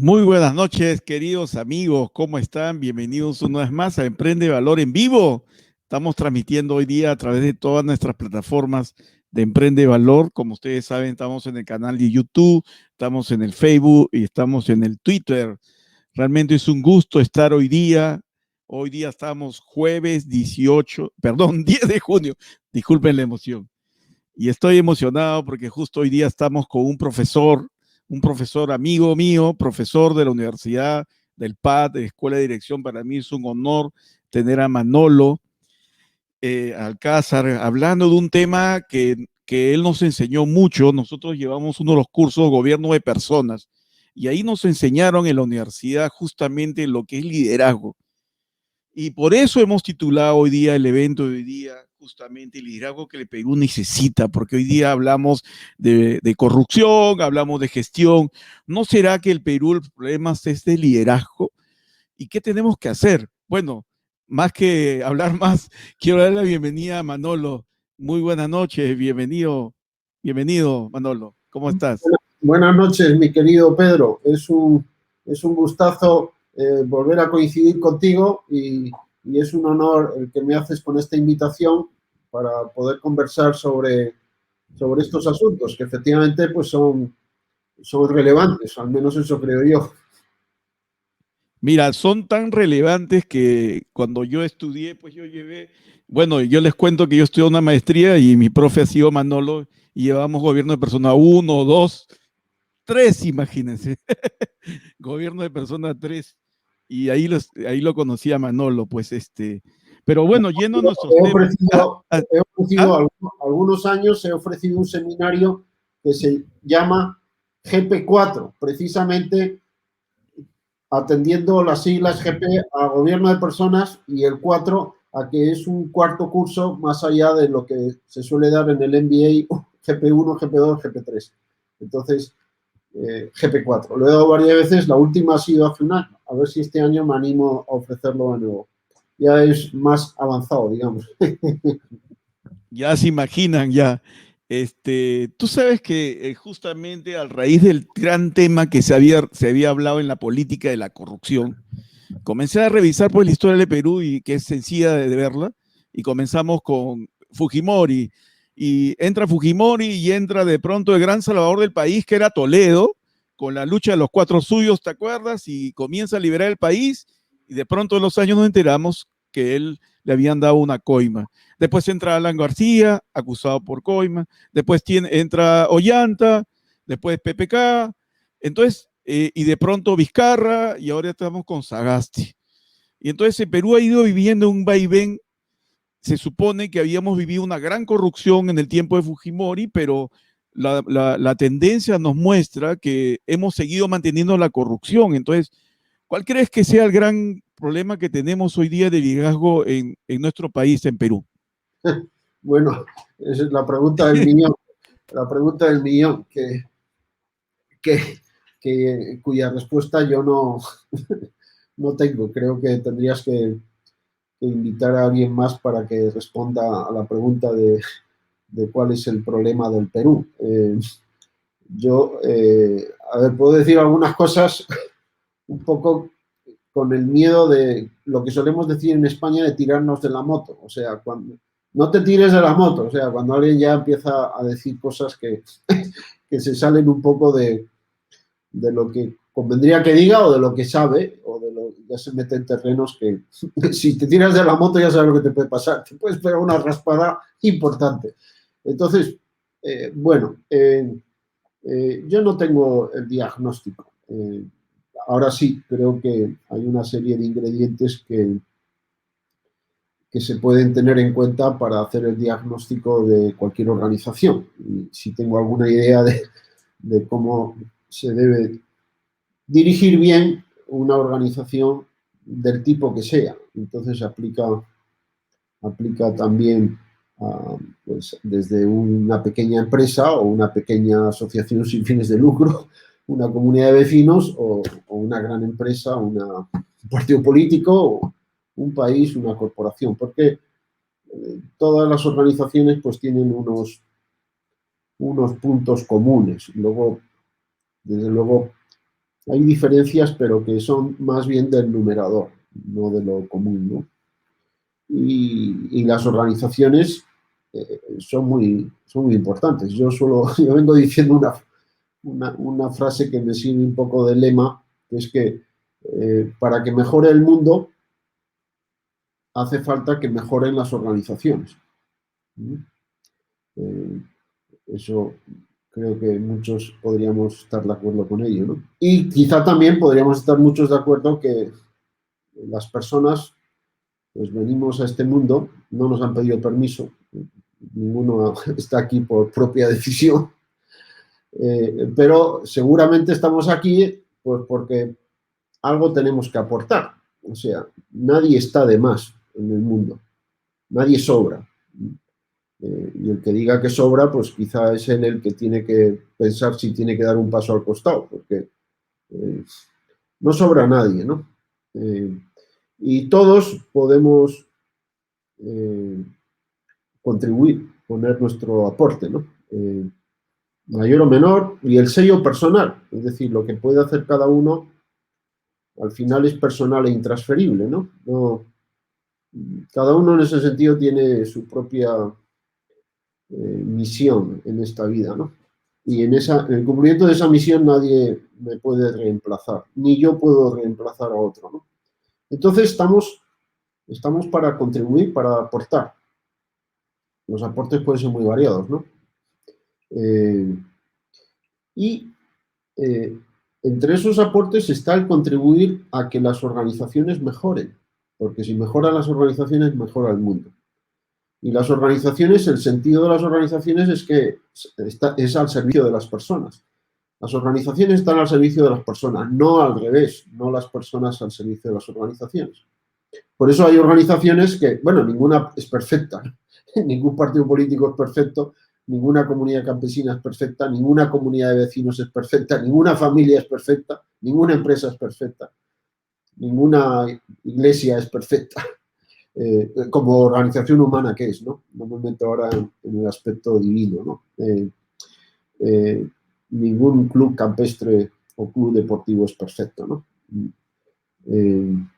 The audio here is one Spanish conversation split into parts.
Muy buenas noches, queridos amigos. ¿Cómo están? Bienvenidos una vez más a Emprende Valor en Vivo. Estamos transmitiendo hoy día a través de todas nuestras plataformas de Emprende Valor. Como ustedes saben, estamos en el canal de YouTube, estamos en el Facebook y estamos en el Twitter. Realmente es un gusto estar hoy día. Hoy día estamos jueves 10 de junio. Disculpen la emoción. Y estoy emocionado porque justo hoy día estamos con un profesor amigo mío, profesor de la Universidad del PAD, de Escuela de Dirección. Para mí es un honor tener a Manolo Alcázar hablando de un tema que él nos enseñó mucho. Nosotros llevamos uno de los cursos Gobierno de Personas y ahí nos enseñaron en la universidad justamente lo que es liderazgo. Y por eso hemos titulado hoy día el evento de hoy día justamente el liderazgo que el Perú necesita, porque hoy día hablamos de corrupción, hablamos de gestión. ¿No será que el Perú el problema es de liderazgo? ¿Y qué tenemos que hacer? Bueno, más que hablar más, quiero dar la bienvenida a Manolo. Muy buenas noches, bienvenido Manolo. ¿Cómo estás? Buenas noches, mi querido Pedro. Es un gustazo volver a coincidir contigo y es un honor el que me haces con esta invitación para poder conversar sobre estos asuntos que efectivamente pues son relevantes, al menos eso creo yo. Mira, son tan relevantes que cuando yo estudié, pues yo llevé, bueno, yo les cuento que yo estudié una maestría y mi profe ha sido Manolo y llevamos gobierno de persona uno, dos, tres, imagínense. Gobierno de persona tres. Y ahí lo conocí a Manolo, pues pero bueno, yendo a nuestros He temas. ofrecido, Ah, he ofrecido ah, algunos años, he ofrecido un seminario que se llama GP4, precisamente atendiendo las siglas GP a gobierno de personas y el 4 a que es un cuarto curso más allá de lo que se suele dar en el MBA GP1, GP2, GP3. Entonces, GP4. Lo he dado varias veces, la última ha sido hace un año. A ver si este año me animo a ofrecerlo de nuevo. Ya es más avanzado, digamos. ya se imaginan, ya. Tú sabes que justamente a raíz del gran tema que se había hablado en la política de la corrupción, comencé a revisar pues la historia de Perú y que es sencilla de verla y comenzamos con Fujimori y entra Fujimori y entra de pronto el gran salvador del país que era Toledo con la lucha de los cuatro suyos, ¿te acuerdas? Y comienza a liberar el país y de pronto en los años nos enteramos que él le habían dado una coima. Después entra Alan García, acusado por coima. Después entra Ollanta, después PPK. Entonces, y de pronto Vizcarra, y ahora estamos con Sagasti. Y entonces el Perú ha ido viviendo un vaivén. Se supone que habíamos vivido una gran corrupción en el tiempo de Fujimori, pero la tendencia nos muestra que hemos seguido manteniendo la corrupción. Entonces, ¿cuál crees que sea el gran problema que tenemos hoy día de liderazgo en nuestro país, en Perú? Bueno, esa es la pregunta del millón. La pregunta del millón, que, cuya respuesta yo no tengo. Creo que tendrías que invitar a alguien más para que responda a la pregunta de cuál es el problema del Perú. A ver, puedo decir algunas cosas un poco con el miedo de lo que solemos decir en España de tirarnos de la moto. O sea, cuando no te tires de la moto, o sea, cuando alguien ya empieza a decir cosas que se salen un poco de lo que convendría que diga o de lo que sabe, o de lo ya se mete en terrenos que si te tiras de la moto ya sabes lo que te puede pasar, te puedes pegar una raspada importante. Entonces, bueno, yo no tengo el diagnóstico. Ahora sí, creo que hay una serie de ingredientes que se pueden tener en cuenta para hacer el diagnóstico de cualquier organización. Y si tengo alguna idea de cómo se debe dirigir bien una organización del tipo que sea. Entonces aplica también pues, desde una pequeña empresa o una pequeña asociación sin fines de lucro, una comunidad de vecinos o una gran empresa, un partido político, un país, una corporación, porque todas las organizaciones pues tienen unos puntos comunes. Luego, desde luego, Hay diferencias, pero que son más bien del numerador, no de lo común, ¿no? Y las organizaciones son muy importantes. Yo vengo diciendo una frase que me sirve un poco de lema, que es que para que mejore el mundo hace falta que mejoren las organizaciones. Eso creo que muchos podríamos estar de acuerdo con ello, ¿no? Y quizá también podríamos estar muchos de acuerdo que las personas, pues venimos a este mundo, no nos han pedido permiso, ninguno está aquí por propia decisión, pero seguramente estamos aquí pues porque algo tenemos que aportar. O sea, nadie está de más en el mundo, nadie sobra. Y el que diga que sobra, pues quizá es él el que tiene que pensar si tiene que dar un paso al costado, porque no sobra nadie, ¿no? Y todos podemos contribuir, poner nuestro aporte, ¿no? Mayor o menor, y el sello personal, es decir, lo que puede hacer cada uno, al final es personal e intransferible, ¿no? Cada uno en ese sentido tiene su propia misión en esta vida, ¿no? Y en el cumplimiento de esa misión nadie me puede reemplazar, ni yo puedo reemplazar a otro, ¿no? Entonces estamos para contribuir, para aportar. Los aportes pueden ser muy variados, ¿no? Entre esos aportes está el contribuir a que las organizaciones mejoren, porque si mejoran las organizaciones, mejora el mundo. Y las organizaciones, el sentido de las organizaciones es que es al servicio de las personas. Las organizaciones están al servicio de las personas, no al revés, no las personas al servicio de las organizaciones. Por eso hay organizaciones que, bueno, ninguna es perfecta, ningún partido político es perfecto, ninguna comunidad campesina es perfecta, ninguna comunidad de vecinos es perfecta, ninguna familia es perfecta, ninguna empresa es perfecta, ninguna iglesia es perfecta, como organización humana que es, ¿no? No me meto ahora en el aspecto divino, ¿no? Ningún club campestre o club deportivo es perfecto, ¿no?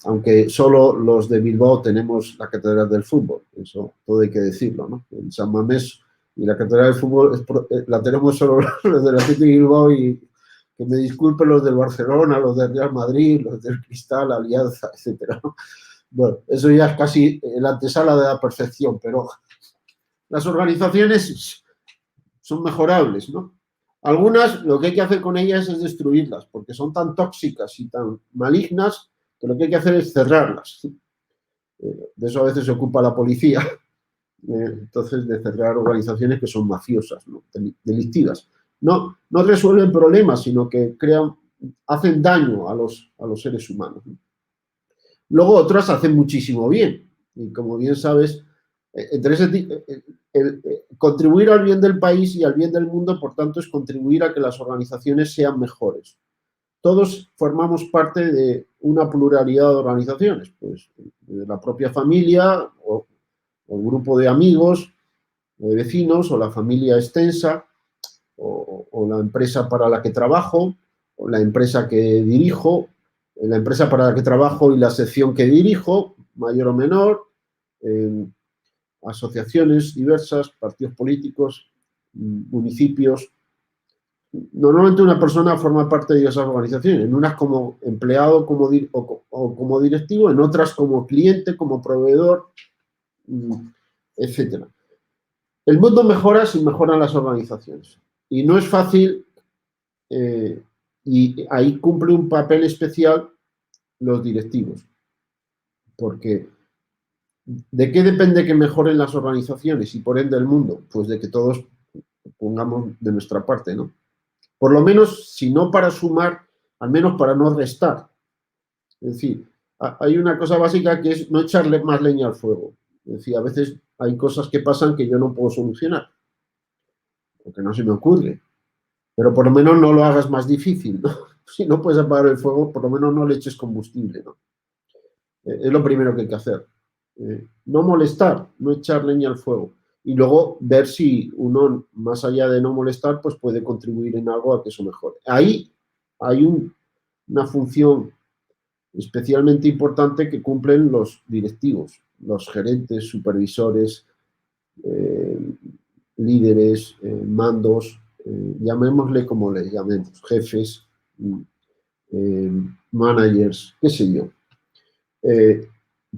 Aunque solo los de Bilbao tenemos la Catedral del Fútbol, eso todo hay que decirlo, ¿no? En San Mamés y la Catedral del Fútbol la tenemos solo los del Atlético de Bilbao y que me disculpen los del Barcelona, los del Real Madrid, los del Cristal, Alianza, etcétera, ¿no? Bueno, eso ya es casi la antesala de la perfección, pero las organizaciones son mejorables, ¿no? Algunas, lo que hay que hacer con ellas es destruirlas, porque son tan tóxicas y tan malignas que lo que hay que hacer es cerrarlas. De eso a veces se ocupa la policía, entonces de cerrar organizaciones que son mafiosas, ¿no? Delictivas. No resuelven problemas, sino que hacen daño a los seres humanos, ¿no? Luego otras hacen muchísimo bien, y como bien sabes, contribuir al bien del país y al bien del mundo, por tanto, es contribuir a que las organizaciones sean mejores. Todos formamos parte de una pluralidad de organizaciones, pues de la propia familia o un grupo de amigos o de vecinos o la familia extensa o la empresa para la que trabajo o la empresa que dirijo, la empresa para la que trabajo y la sección que dirijo, mayor o menor, asociaciones diversas, partidos políticos, municipios. Normalmente una persona forma parte de esas organizaciones, en unas como empleado o como directivo, en otras como cliente, como proveedor, etc. El mundo mejora si mejoran las organizaciones. Y no es fácil, y ahí cumple un papel especial los directivos. Porque ¿de qué depende que mejoren las organizaciones y por ende el mundo? Pues de que todos pongamos de nuestra parte, ¿no? Por lo menos, si no para sumar, al menos para no restar. Es decir, hay una cosa básica que es no echarle más leña al fuego. Es decir, a veces hay cosas que pasan que yo no puedo solucionar, porque no se me ocurre. Pero por lo menos no lo hagas más difícil, ¿no? Si no puedes apagar el fuego, por lo menos no le eches combustible, ¿no? Es lo primero que hay que hacer. No molestar, no echar leña al fuego. Y luego ver si uno, más allá de no molestar, pues puede contribuir en algo a que eso mejore. Ahí hay una función especialmente importante que cumplen los directivos, los gerentes, supervisores, líderes, mandos, llamémosle como le llamemos, jefes, managers, qué sé yo.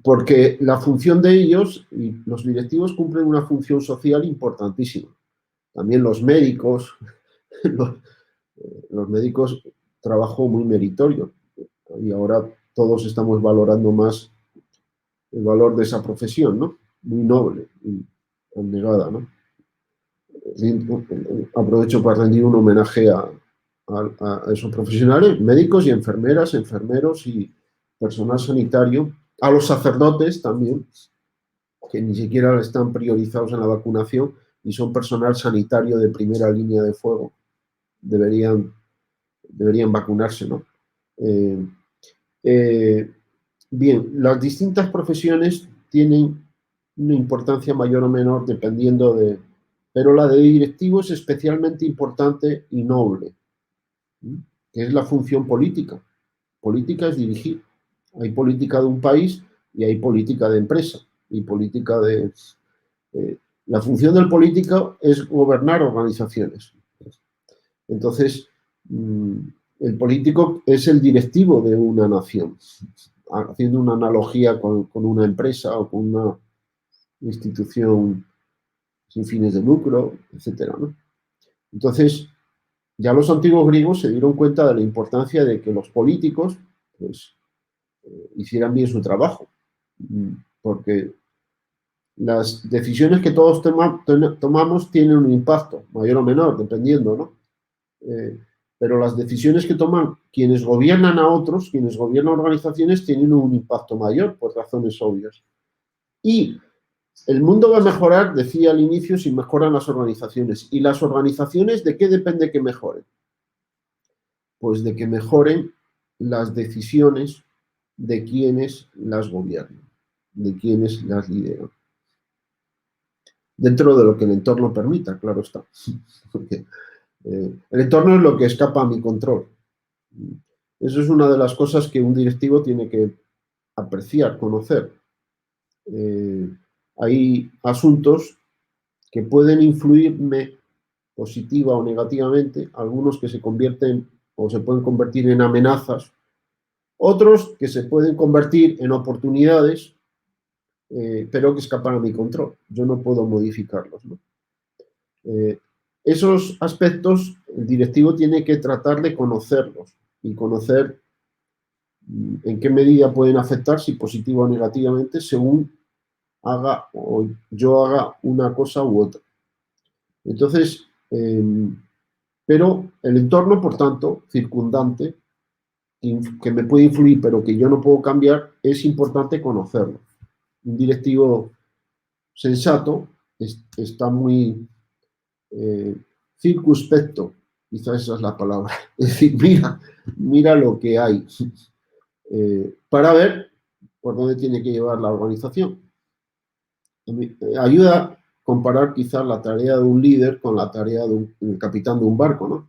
Porque la función de ellos y los directivos cumplen una función social importantísima. También los médicos, los médicos, trabajo muy meritorio y ahora todos estamos valorando más el valor de esa profesión, ¿no? Muy noble y abnegada, ¿no? Aprovecho para rendir un homenaje a esos profesionales, médicos y enfermeras, enfermeros y personal sanitario, a los sacerdotes también, que ni siquiera están priorizados en la vacunación y son personal sanitario de primera línea de fuego. Deberían vacunarse, ¿no? Bien, las distintas profesiones tienen una importancia mayor o menor dependiendo de... Pero la de directivo es especialmente importante y noble, que es la función política. Política es dirigir. Hay política de un país y hay política de empresa y política de... la función del político es gobernar organizaciones. Entonces, el político es el directivo de una nación, haciendo una analogía con una empresa o con una institución sin fines de lucro, etcétera, ¿no? Entonces, ya los antiguos griegos se dieron cuenta de la importancia de que los políticos pues, hicieran bien su trabajo, porque las decisiones que todos tomamos tienen un impacto, mayor o menor, dependiendo, ¿no? Pero las decisiones que toman quienes gobiernan a otros, quienes gobiernan organizaciones, tienen un impacto mayor por razones obvias. Y el mundo va a mejorar, decía al inicio, si mejoran las organizaciones. ¿Y las organizaciones de qué depende que mejoren? Pues de que mejoren las decisiones de quienes las gobiernan, de quienes las lideran. Dentro de lo que el entorno permita, claro está. Porque el entorno es lo que escapa a mi control. Eso es una de las cosas que un directivo tiene que apreciar, conocer. Hay asuntos que pueden influirme positiva o negativamente, algunos que se convierten o se pueden convertir en amenazas, otros que se pueden convertir en oportunidades, pero que escapan a mi control. Yo no puedo modificarlos, ¿no? Esos aspectos el directivo tiene que tratar de conocerlos y conocer en qué medida pueden afectar, si positiva o negativamente, según haga o yo haga una cosa u otra. Entonces, pero el entorno, por tanto, circundante, que me puede influir, pero que yo no puedo cambiar, es importante conocerlo. Un directivo sensato está muy circunspecto, quizás esa es la palabra, es decir, mira lo que hay para ver por dónde tiene que llevar la organización. Ayuda a comparar quizás la tarea de un líder con la tarea de un capitán de un barco, ¿no?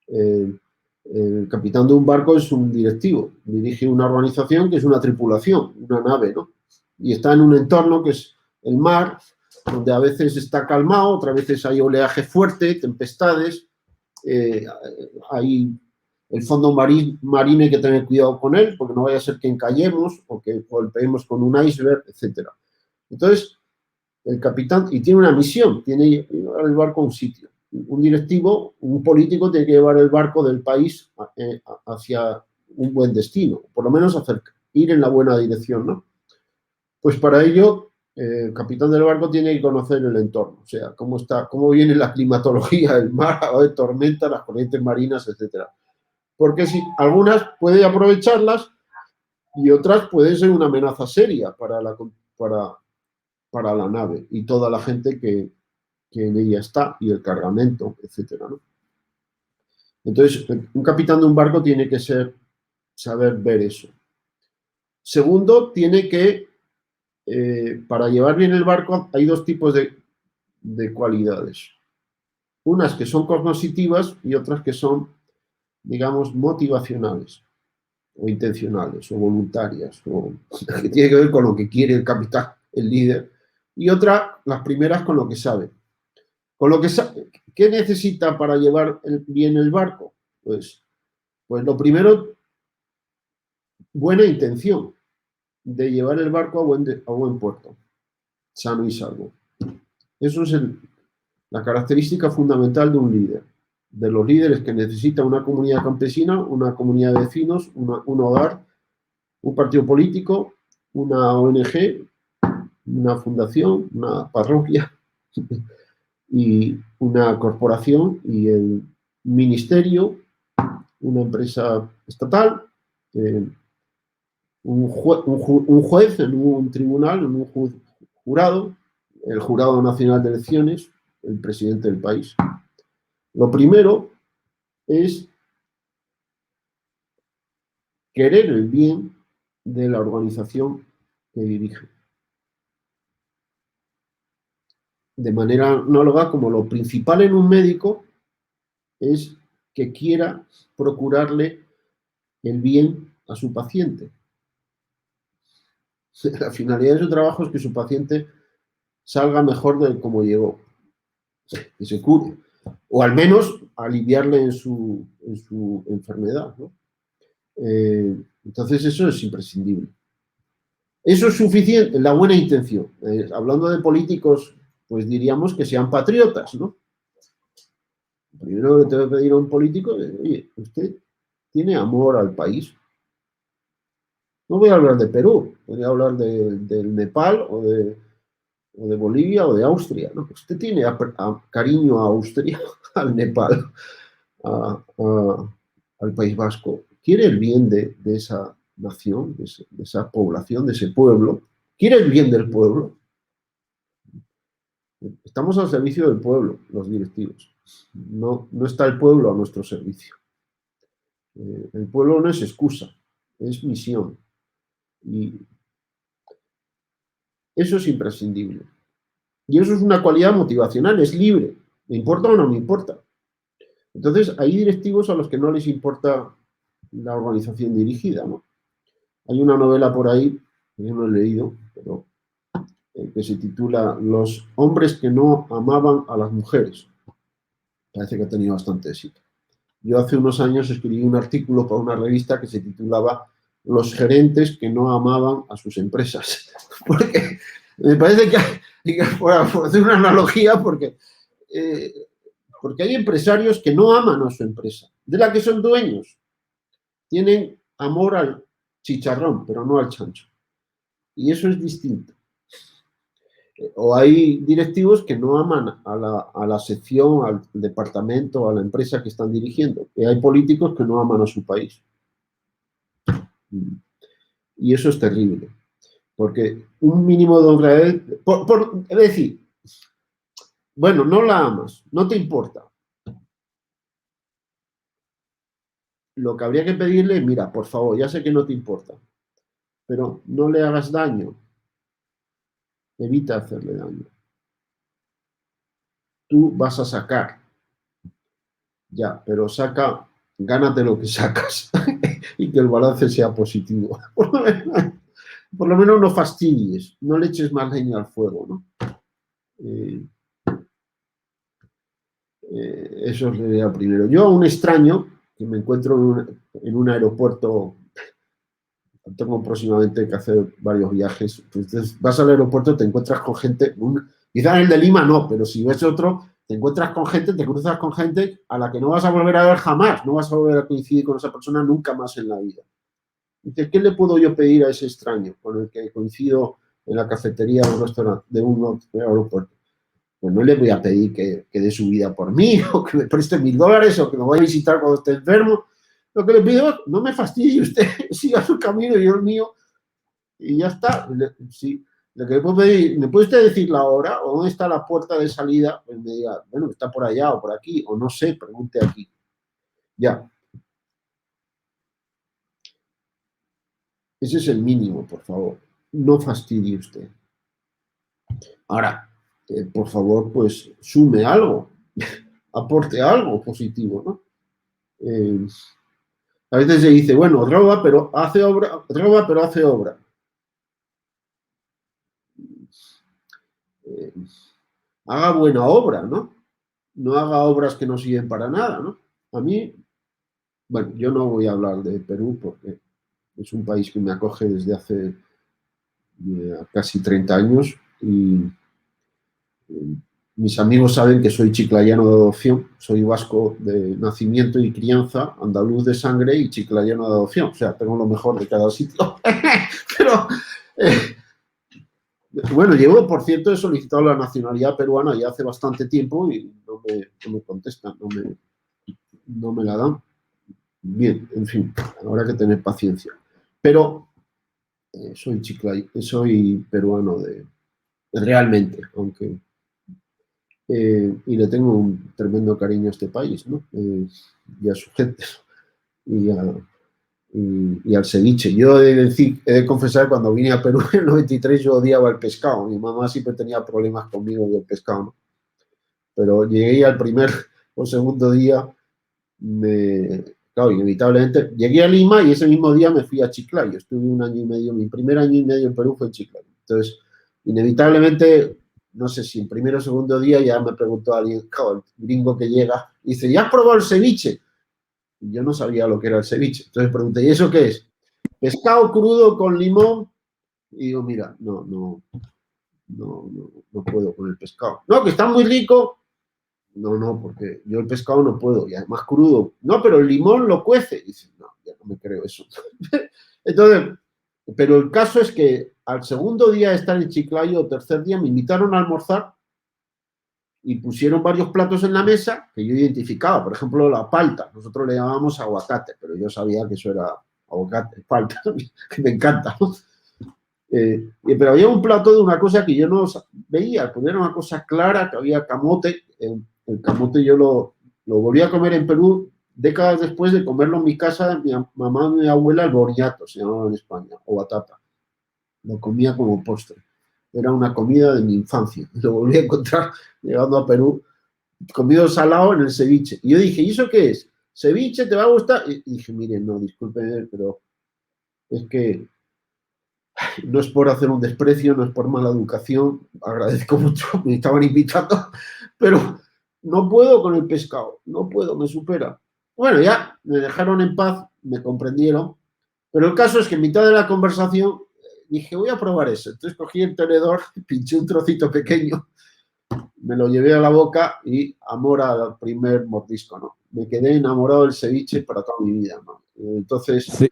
El capitán de un barco es un directivo, dirige una organización que es una tripulación, una nave, ¿no? Y está en un entorno que es el mar, donde a veces está calmado, otras veces hay oleaje fuerte, tempestades, hay el fondo marino hay que tener cuidado con él, porque no vaya a ser que encallemos o que golpeemos con un iceberg, etc. Entonces, el capitán, y tiene una misión, tiene que llevar el barco a un sitio. Un directivo, un político tiene que llevar el barco del país hacia un buen destino, por lo menos ir en la buena dirección, ¿no? Pues para ello, el capitán del barco tiene que conocer el entorno, o sea, cómo viene la climatología, el mar, hay tormentas, las corrientes marinas, etcétera. Porque si algunas puede aprovecharlas y otras pueden ser una amenaza seria para la nave y toda la gente que en ella está y el cargamento, etcétera, ¿no? Entonces, un capitán de un barco tiene que saber ver eso. Segundo, tiene que, para llevar bien el barco, hay dos tipos de cualidades. Unas que son cognitivas y otras que son, digamos, motivacionales. o intencionales, o voluntarias, o que tiene que ver con lo que quiere el capitán, el líder, y otra, las primeras, con lo que sabe. Con lo que sabe, ¿qué necesita para llevar bien el barco? Pues lo primero, buena intención de llevar el barco a buen puerto, sano y salvo. Eso es la característica fundamental de un líder, de los líderes que necesita una comunidad campesina, una comunidad de vecinos, un hogar, un partido político, una ONG, una fundación, una parroquia y una corporación y el ministerio, una empresa estatal, un juez en un tribunal, en un jurado, el Jurado Nacional de Elecciones, el presidente del país. Lo primero es querer el bien de la organización que dirige. De manera análoga, como lo principal en un médico es que quiera procurarle el bien a su paciente. La finalidad de su trabajo es que su paciente salga mejor de como llegó, que se cure, o al menos aliviarle en su enfermedad, ¿no? Entonces eso es imprescindible. Eso es suficiente, la buena intención. Hablando de políticos, pues diríamos que sean patriotas, ¿no? Primero que te voy a pedir a un político, oye, usted tiene amor al país. No voy a hablar de Perú, voy a hablar del Nepal o de Bolivia o de Austria, ¿no? Usted tiene cariño a Austria, al Nepal, al País Vasco, quiere el bien de esa nación, de esa población, de ese pueblo, quiere el bien del pueblo. Estamos al servicio del pueblo, los directivos. No está el pueblo a nuestro servicio. El pueblo no es excusa, es misión. Y eso es imprescindible. Y eso es una cualidad motivacional, es libre. ¿Me importa o no me importa? Entonces, hay directivos a los que no les importa la organización dirigida, ¿no? Hay una novela por ahí, que yo no he leído, pero que se titula Los hombres que no amaban a las mujeres. Parece que ha tenido bastante éxito. Yo hace unos años escribí un artículo para una revista que se titulaba Los gerentes que no amaban a sus empresas. Porque me parece que por hacer una analogía, porque hay empresarios que no aman a su empresa, de la que son dueños. Tienen amor al chicharrón, pero no al chancho. Y eso es distinto. O hay directivos que no aman a la sección, al departamento, a la empresa que están dirigiendo. Y hay políticos que no aman a su país. Y eso es terrible. Porque un mínimo de honradez, es decir, bueno, no la amas, no te importa. Lo que habría que pedirle es, mira, por favor, ya sé que no te importa, pero no le hagas daño. Evita hacerle daño. Tú vas a sacar, ya, pero gánate lo que sacas y que el balance sea positivo. Por lo menos no fastidies, no le eches más leña al fuego, ¿no? Eso sería primero. Yo a un extraño que me encuentro en un aeropuerto, tengo próximamente que hacer varios viajes, entonces vas al aeropuerto, te encuentras con gente, quizás en el de Lima no, pero si ves otro, te encuentras con gente, te cruzas con gente a la que no vas a volver a ver jamás, no vas a volver a coincidir con esa persona nunca más en la vida. Dice, ¿qué le puedo yo pedir a ese extraño con el que coincido en la cafetería de un restaurante, de un aeropuerto? Pues no le voy a pedir que dé su vida por mí, o que me preste $1000, o que me vaya a visitar cuando esté enfermo. Lo que le pido es, no me fastidie usted, siga su camino y yo el mío, y ya está. Sí, lo que le puedo pedir, ¿me puede usted decir la hora? ¿O dónde está la puerta de salida? Pues me diga, bueno, está por allá o por aquí, o no sé, pregunte aquí. Ya. Ese es el mínimo, por favor. No fastidie usted. Ahora, por favor, pues sume algo, aporte algo positivo, ¿no? A veces se dice, bueno, roba, pero hace obra, roba, pero hace obra. Eh, haga buena obra, ¿no? No haga obras que no sirven para nada, ¿no? A mí, bueno, yo no voy a hablar de Perú porque es un país que me acoge desde hace casi 30 años y mis amigos saben que soy chiclayano de adopción, soy vasco de nacimiento y crianza, andaluz de sangre y chiclayano de adopción. O sea, tengo lo mejor de cada sitio. Pero, bueno, llevo, por cierto, he solicitado la nacionalidad peruana ya hace bastante tiempo y no me contestan, no me la dan. Bien, en fin, habrá que tener paciencia. Pero soy peruano realmente, aunque y le tengo un tremendo cariño a este país, ¿no? Y a su gente, y, y al ceviche. Yo he de confesar, cuando vine a Perú en el 93 yo odiaba el pescado. Mi mamá siempre tenía problemas conmigo del pescado, ¿no? Pero llegué al primer o segundo día, claro, inevitablemente, llegué a Lima y ese mismo día me fui a Chiclayo. Estuve un año y medio, mi primer año y medio en Perú fue en Chiclayo. Entonces, inevitablemente, no sé si en primer o segundo día ya me preguntó alguien, el gringo que llega, dice, ¿ya has probado el ceviche? Y yo no sabía lo que era el ceviche. Entonces pregunté, ¿y eso qué es? Pescado crudo con limón. Y digo, mira, no puedo con el pescado. No, que está muy rico. No, porque yo el pescado no puedo, y además crudo. No, pero el limón lo cuece. Y dice, no, ya no me creo eso. Entonces, pero el caso es que al segundo día de estar en Chiclayo, o tercer día, me invitaron a almorzar y pusieron varios platos en la mesa que yo identificaba. Por ejemplo, la palta. Nosotros le llamábamos aguacate, pero yo sabía que eso era aguacate, palta, que me encanta, ¿no? Pero había un plato de una cosa que yo no veía, porque era una cosa clara, que había camote. El camote yo lo volví a comer en Perú décadas después de comerlo en mi casa. Mi mamá y mi abuela, el boniato se llamaba en España, o batata. Lo comía como postre. Era una comida de mi infancia. Lo volví a encontrar llegando a Perú, comido salado en el ceviche. Y yo dije, ¿y eso qué es? ¿Ceviche te va a gustar? Y dije, miren, no, discúlpenme, pero es que no es por hacer un desprecio, no es por mala educación, agradezco mucho, me estaban invitando, pero no puedo con el pescado, no puedo, me supera. Bueno, ya me dejaron en paz, me comprendieron, pero el caso es que en mitad de la conversación dije, voy a probar eso. Entonces cogí el tenedor, pinché un trocito pequeño, me lo llevé a la boca y amor al primer mordisco, ¿no? Me quedé enamorado del ceviche para toda mi vida, ¿no? Entonces, Sí.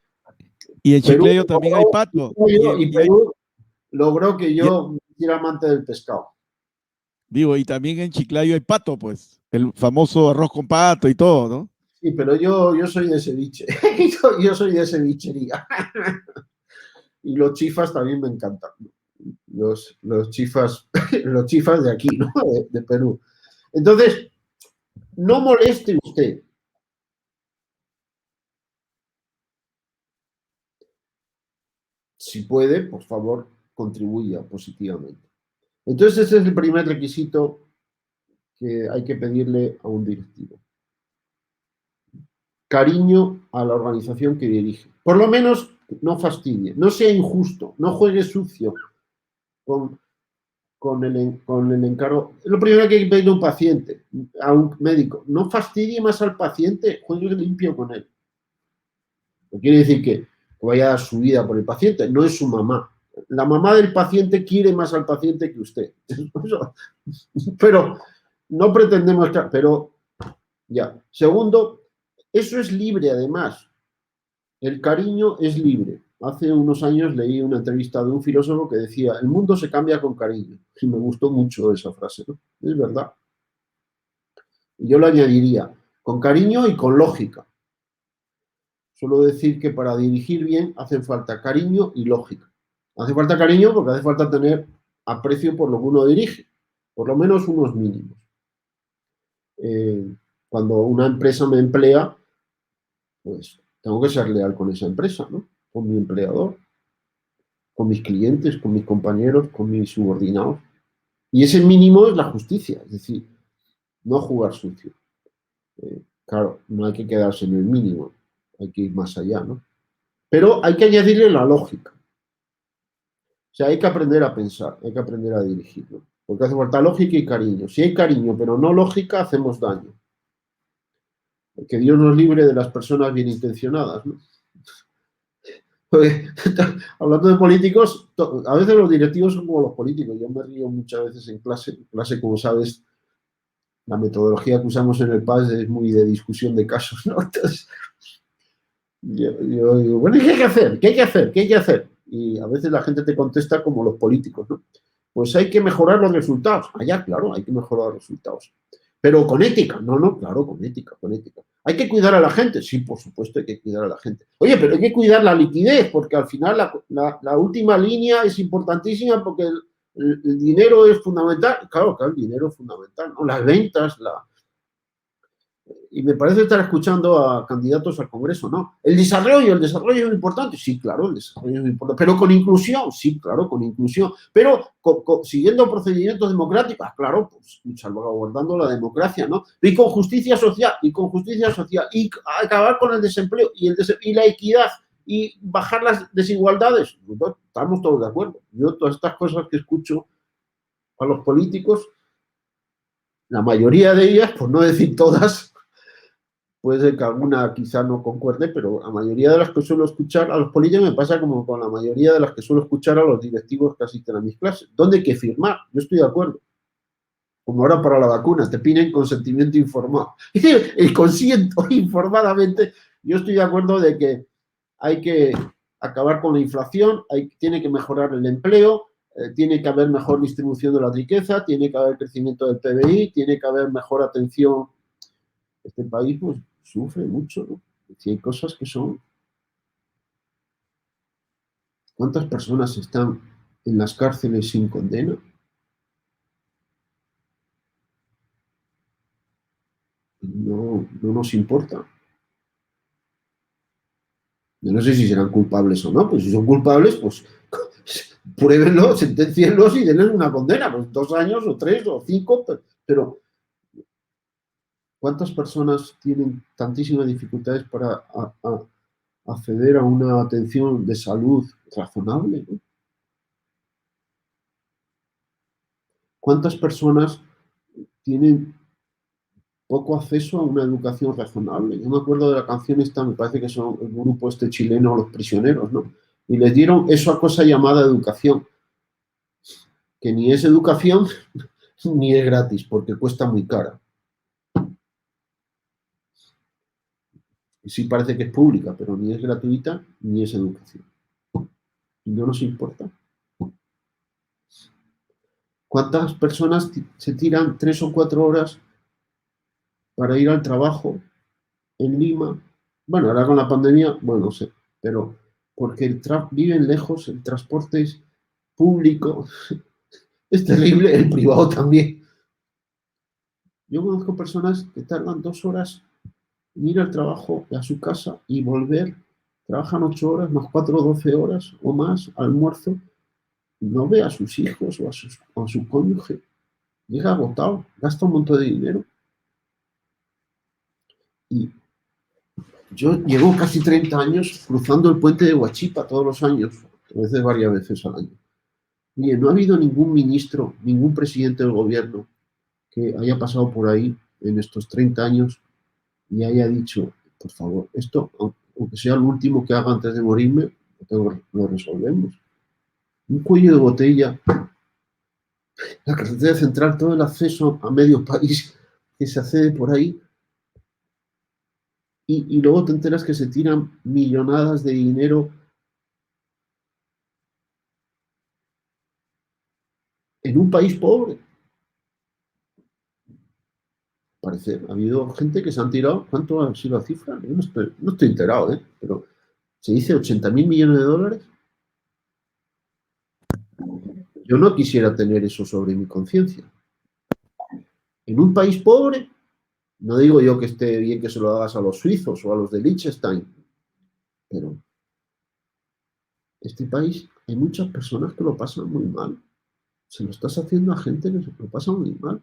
Y en Perú, Chiclayo también hay pato. y Perú logró que yo me hiciera amante del pescado. Digo, y también en Chiclayo hay pato, pues. El famoso arroz con pato y todo, ¿no? Sí, pero yo soy de ceviche. Yo soy de cevichería. Y los chifas también me encantan. Los chifas, los chifas de aquí, ¿no? De Perú. Entonces, no moleste usted. Si puede, por favor, contribuya positivamente. Entonces, ese es el primer requisito que hay que pedirle a un directivo. Cariño a la organización que dirige. Por lo menos no fastidie, no sea injusto, no juegue sucio con el encargo. Lo primero que hay que pedirle a un paciente, a un médico, no fastidie más al paciente, juegue limpio con él. No quiere decir que vaya a dar su vida por el paciente, no es su mamá. La mamá del paciente quiere más al paciente que usted. Pero no pretendemos, pero ya. Segundo, eso es libre además. El cariño es libre. Hace unos años leí una entrevista de un filósofo que decía, el mundo se cambia con cariño. Y me gustó mucho esa frase, ¿no? Es verdad. Y yo lo añadiría, con cariño y con lógica. Suelo decir que para dirigir bien hace falta cariño y lógica. Hace falta cariño porque hace falta tener aprecio por lo que uno dirige, por lo menos unos mínimos. Cuando una empresa me emplea, pues tengo que ser leal con esa empresa, ¿no? Con mi empleador, con mis clientes, con mis compañeros, con mis subordinados. Y ese mínimo es la justicia, es decir, no jugar sucio. Claro, no hay que quedarse en el mínimo. hay que ir más allá, ¿no? Pero hay que añadirle la lógica. O sea, hay que aprender a pensar, hay que aprender a dirigir, ¿no? Porque hace falta lógica y cariño. Si hay cariño, pero no lógica, hacemos daño. Que Dios nos libre de las personas bien intencionadas, ¿no? Porque, hablando de políticos, a veces los directivos son como los políticos. Yo me río muchas veces en clase. En clase, como sabes, la metodología que usamos en el PAS es muy de discusión de casos, ¿no? Entonces, yo digo, bueno, ¿qué hay que hacer? ¿Qué hay que hacer? ¿Qué hay que hacer? Y a veces la gente te contesta como los políticos, ¿no? Pues hay que mejorar los resultados. Ah, ya, claro, hay que mejorar los resultados. Pero con ética. No, no, claro, con ética, con ética. ¿Hay que cuidar a la gente? Sí, por supuesto, hay que cuidar a la gente. Oye, pero hay que cuidar la liquidez, porque al final la última línea es importantísima porque el dinero es fundamental. Claro, claro, el dinero es fundamental, ¿no? Las ventas, y me parece estar escuchando a candidatos al Congreso, ¿no? El desarrollo es importante. Sí, claro, el desarrollo es importante. Pero con inclusión, sí, claro, con inclusión. Pero siguiendo procedimientos democráticos, claro, pues salvaguardando la democracia, ¿no? Y con justicia social, y acabar con el desempleo, y la equidad, y bajar las desigualdades. Estamos todos de acuerdo. Yo todas estas cosas que escucho a los políticos, la mayoría de ellas, por no decir todas, puede ser que alguna quizá no concuerde, pero la mayoría de las que suelo escuchar a los políticos me pasa como con la mayoría de las que suelo escuchar a los directivos que asisten a mis clases. ¿Dónde hay que firmar? Yo estoy de acuerdo. Como ahora para la vacuna, te piden consentimiento informado. El consiento informadamente, yo estoy de acuerdo de que hay que acabar con la inflación, tiene que mejorar el empleo, tiene que haber mejor distribución de la riqueza, tiene que haber crecimiento del PBI, tiene que haber mejor atención. Este país pues sufre mucho, ¿no? Si hay cosas que son... ¿Cuántas personas están en las cárceles sin condena? No, no nos importa. Yo no sé si serán culpables o no, pues si son culpables, pues pruébenlo, sentencienlos y denles una condena, pues 2 años o 3 o 5, pero ¿cuántas personas tienen tantísimas dificultades para acceder a una atención de salud razonable, ¿no? ¿Cuántas personas tienen poco acceso a una educación razonable? Yo me acuerdo de la canción esta, me parece que son el grupo este chileno, Los Prisioneros, ¿no? Y les dieron esa cosa llamada educación, que ni es educación ni es gratis, porque cuesta muy cara. Y sí parece que es pública, pero ni es gratuita ni es educación. Y no nos importa. ¿Cuántas personas se tiran 3 o 4 horas para ir al trabajo en Lima? Bueno, ahora con la pandemia, bueno, no sé, pero porque viven lejos, el transporte es público, es terrible, el privado también. Yo conozco personas que tardan 2 horas en ir al trabajo, a su casa y volver. Trabajan 8 horas, más 4, 12 horas o más, almuerzo. No ve a sus hijos o a su cónyuge. Llega agotado, gasta un montón de dinero. Y yo llevo casi 30 años cruzando el puente de Huachipa todos los años, a veces varias veces al año. Mire, no ha habido ningún ministro, ningún presidente del gobierno que haya pasado por ahí en estos 30 años y haya dicho, por favor, esto, aunque sea lo último que haga antes de morirme, lo resolvemos. Un cuello de botella, la carretera central, todo el acceso a medio país que se accede por ahí, y luego te enteras que se tiran millonadas de dinero en un país pobre. Parece, ha habido gente que se han tirado, ¿cuánto ha sido la cifra? Yo no estoy enterado, pero se dice 80.000 millones de dólares. Yo no quisiera tener eso sobre mi conciencia. En un país pobre, no digo yo que esté bien que se lo hagas a los suizos o a los de Liechtenstein, pero este país hay muchas personas que lo pasan muy mal. Se lo estás haciendo a gente que se lo pasa muy mal.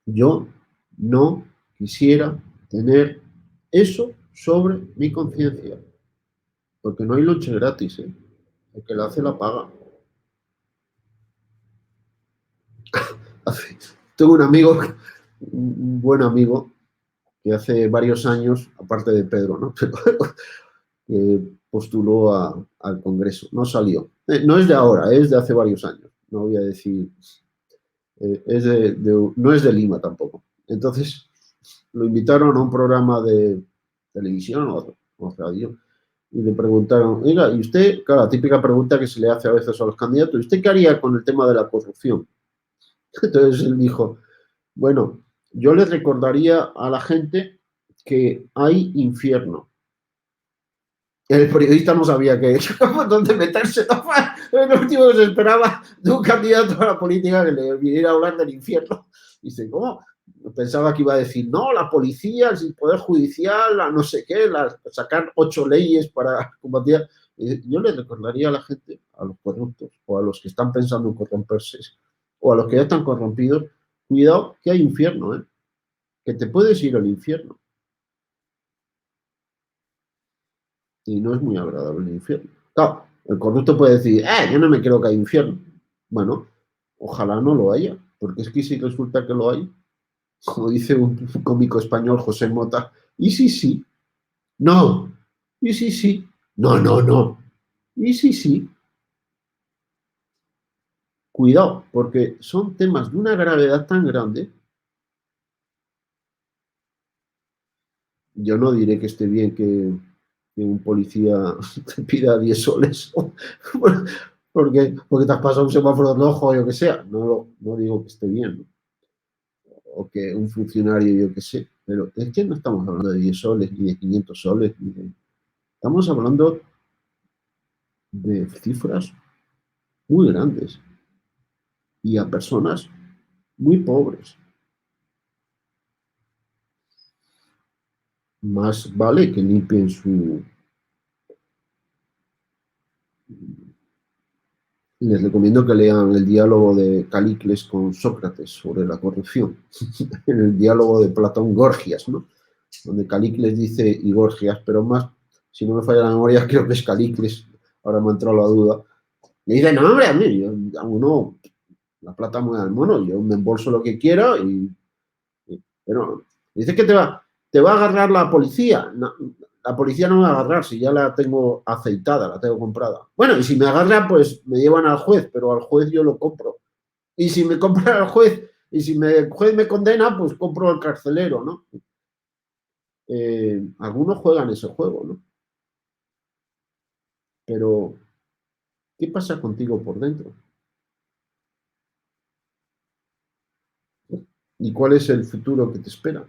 Yo no quisiera tener eso sobre mi conciencia. Porque no hay lucha gratis, ¿eh? El que la hace la paga. Tengo un amigo, un buen amigo, que hace varios años, aparte de Pedro, ¿no? Pero, postuló al Congreso. No salió. No es de ahora, es de hace varios años. No voy a decir. No es de Lima tampoco. Entonces, lo invitaron a un programa de televisión o radio y le preguntaron, oiga, ¿y usted? Claro, la típica pregunta que se le hace a veces a los candidatos, ¿y usted qué haría con el tema de la corrupción? Entonces él dijo, bueno, yo le recordaría a la gente que hay infierno. El periodista no sabía dónde meterse. ¿No? Lo último que se esperaba de un candidato a la política que le viniera a hablar del infierno. Dice, ¿cómo? Pensaba que iba a decir, no, la policía, el poder judicial, la no sé qué, sacar 8 leyes para combatir. Yo le recordaría a la gente, a los corruptos, o a los que están pensando en corromperse, o a los que ya están corrompidos, cuidado que hay infierno, ¿eh? Que te puedes ir al infierno. Y no es muy agradable el infierno. Claro, el corrupto puede decir, yo no me quiero que haya infierno. Bueno, ojalá no lo haya, porque es que si resulta que lo hay, como dice un cómico español, José Mota, ¿y si sí? No. ¿Y si sí? No, no, no. ¿Y si sí? Cuidado, porque son temas de una gravedad tan grande. Yo no diré que esté bien que un policía te pida 10 soles porque te has pasado un semáforo rojo o yo que sea. No digo que esté bien, ¿no? O que un funcionario, yo que sé. Pero es que no estamos hablando de 10 soles, ni de 500 soles. Estamos hablando de cifras muy grandes y a personas muy pobres. Más vale que limpien su... Les recomiendo que lean el diálogo de Calicles con Sócrates sobre la corrupción, en el diálogo de Platón Gorgias, ¿no? Donde Calicles dice, y Gorgias, pero más, si no me falla la memoria, creo que es Calicles, ahora me ha entrado la duda, le dice, no, hombre, a mí, a uno, la plata muy al mono, yo me embolso lo que quiero pero dice que te va a agarrar la policía. No, la policía no me va a agarrar si ya la tengo aceitada, la tengo comprada. Bueno, y si me agarran, pues me llevan al juez, pero al juez yo lo compro. Y si me compra el juez, y si el juez me condena, pues compro al carcelero, ¿no? Algunos juegan ese juego, ¿no? Pero, ¿qué pasa contigo por dentro? ¿Y cuál es el futuro que te espera?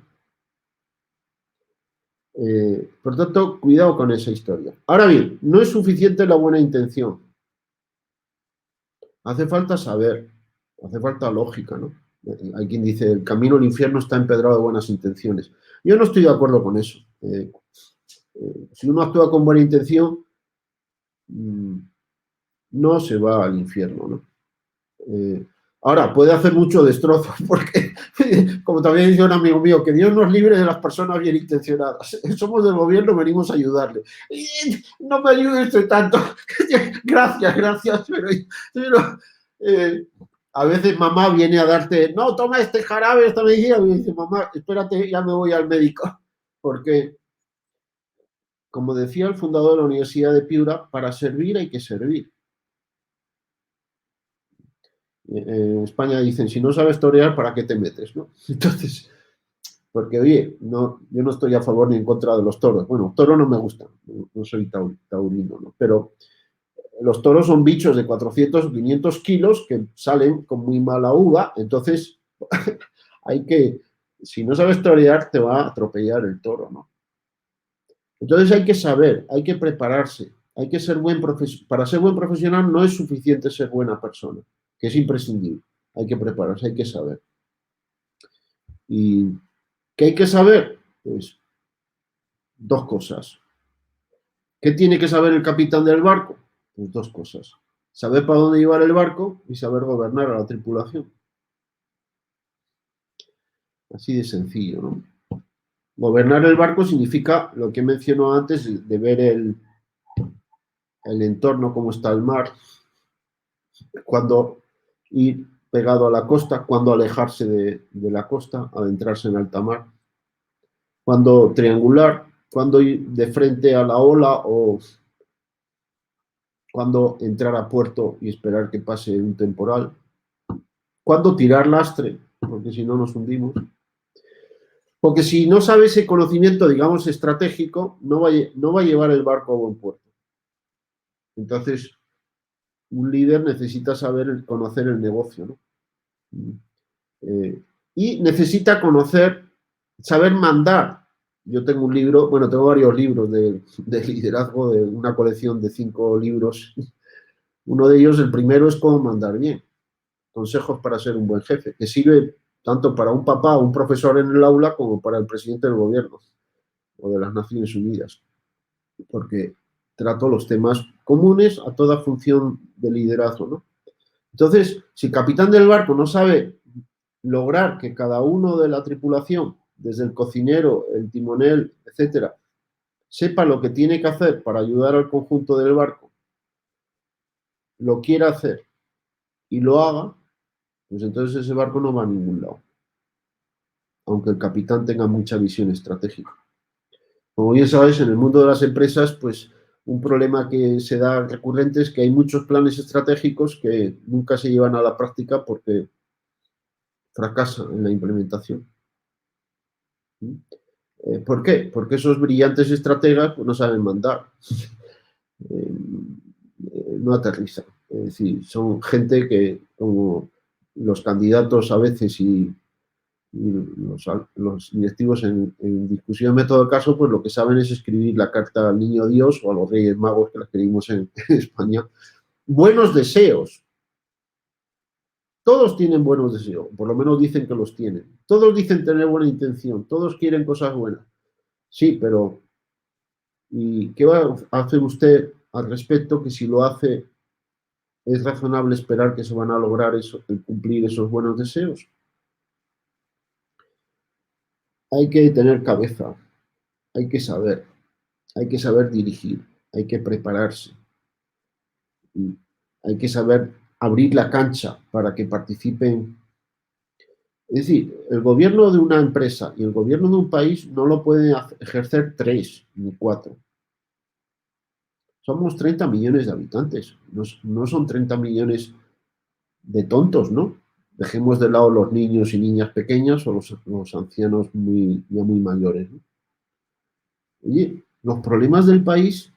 Por tanto, cuidado con esa historia. Ahora bien, no es suficiente la buena intención. Hace falta saber, hace falta lógica, ¿no? Hay quien dice, el camino al infierno está empedrado de buenas intenciones. Yo no estoy de acuerdo con eso. Si uno actúa con buena intención, no se va al infierno, ¿no? Ahora, puede hacer mucho destrozo, porque, como también dice un amigo mío, que Dios nos libre de las personas bien intencionadas. Somos del gobierno, venimos a ayudarle. No me ayude usted tanto. Gracias, pero a veces mamá viene a darte, no, toma este jarabe, esta medicina, y dice, mamá, espérate, ya me voy al médico. Porque, como decía el fundador de la Universidad de Piura, para servir hay que servir. En España dicen, si no sabes torear, ¿para qué te metes? ¿No? Entonces, porque oye, yo no estoy a favor ni en contra de los toros. Bueno, toros no me gustan, no soy taurino, ¿no? Pero los toros son bichos de 400 o 500 kilos que salen con muy mala uva, entonces si no sabes torear, te va a atropellar el toro, ¿no? Entonces hay que saber, hay que prepararse, hay que ser para ser buen profesional no es suficiente ser buena persona, que es imprescindible. Hay que prepararse, hay que saber. ¿Y qué hay que saber? Pues dos cosas. ¿Qué tiene que saber el capitán del barco? Pues dos cosas. Saber para dónde llevar el barco y saber gobernar a la tripulación. Así de sencillo, ¿no? Gobernar el barco significa lo que mencionó antes, de ver el entorno, cómo está el mar, cuándo ir pegado a la costa, cuándo alejarse de la costa, adentrarse en alta mar, cuándo triangular, cuándo ir de frente a la ola o cuándo entrar a puerto y esperar que pase un temporal, cuándo tirar lastre, porque si no nos hundimos. Porque si no sabe ese conocimiento, digamos, estratégico, no va a llevar el barco a buen puerto. Entonces, un líder necesita saber conocer el negocio, ¿no? Y necesita saber mandar. Yo tengo un libro, bueno, tengo varios libros de liderazgo, de una colección de 5 libros. Uno de ellos, el primero, es cómo mandar bien. Consejos para ser un buen jefe, que sirve tanto para un papá o un profesor en el aula como para el presidente del gobierno o de las Naciones Unidas, porque trato los temas comunes a toda función de liderazgo, ¿no? Entonces, si el capitán del barco no sabe lograr que cada uno de la tripulación, desde el cocinero, el timonel, etcétera, sepa lo que tiene que hacer para ayudar al conjunto del barco, lo quiera hacer y lo haga, pues entonces ese barco no va a ningún lado, aunque el capitán tenga mucha visión estratégica. Como bien sabes, en el mundo de las empresas, pues un problema que se da recurrente es que hay muchos planes estratégicos que nunca se llevan a la práctica porque fracasan en la implementación. ¿Por qué? Porque esos brillantes estrategas pues, no saben mandar, no aterrizan. Es decir, son gente que, como los candidatos a veces y los directivos en discusión método de caso, pues lo que saben es escribir la carta al niño Dios o a los Reyes Magos, que la escribimos en España. Buenos deseos. Todos tienen buenos deseos, por lo menos dicen que los tienen. Todos dicen tener buena intención, todos quieren cosas buenas. Sí, pero ¿y qué va a hacer usted al respecto? Que si lo hace, ¿es razonable esperar que se van a lograr cumplir esos buenos deseos? Hay que tener cabeza, hay que saber dirigir, hay que prepararse, hay que saber abrir la cancha para que participen. Es decir, el gobierno de una empresa y el gobierno de un país no lo pueden ejercer 3 ni 4. Somos 30 millones de habitantes, no son 30 millones de tontos, ¿no? Dejemos de lado los niños y niñas pequeñas o los ancianos ya muy mayores, ¿no? Oye, los problemas del país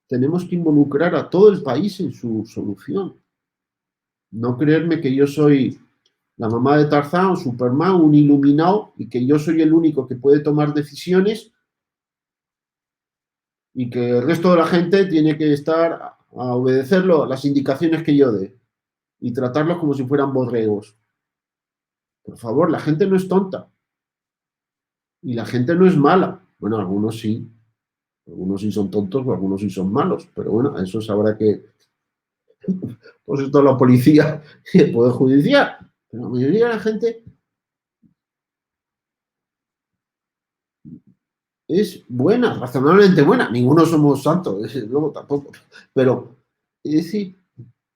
tenemos que involucrar a todo el país en su solución. No creerme que yo soy la mamá de Tarzán o Superman, un iluminado, y que yo soy el único que puede tomar decisiones y que el resto de la gente tiene que estar a obedecerlo, las indicaciones que yo dé y tratarlos como si fueran borregos. Por favor, la gente no es tonta y la gente no es mala. Bueno, algunos sí son tontos o algunos sí son malos, pero bueno, eso sabrá que pues esto es la policía y el Poder Judicial. Pero la mayoría de la gente es buena, razonablemente buena. Ninguno somos santos, desde luego tampoco. Pero, es decir,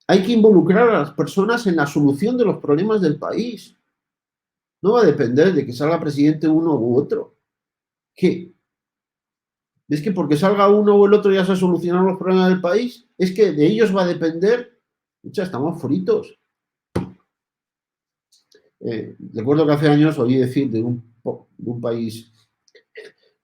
hay que involucrar a las personas en la solución de los problemas del país. No va a depender de que salga presidente uno u otro. ¿Qué? ¿Es que porque salga uno o el otro ya se han solucionado los problemas del país? ¿Es que de ellos va a depender? Mucha, estamos fritos. Recuerdo que hace años oí decir de un país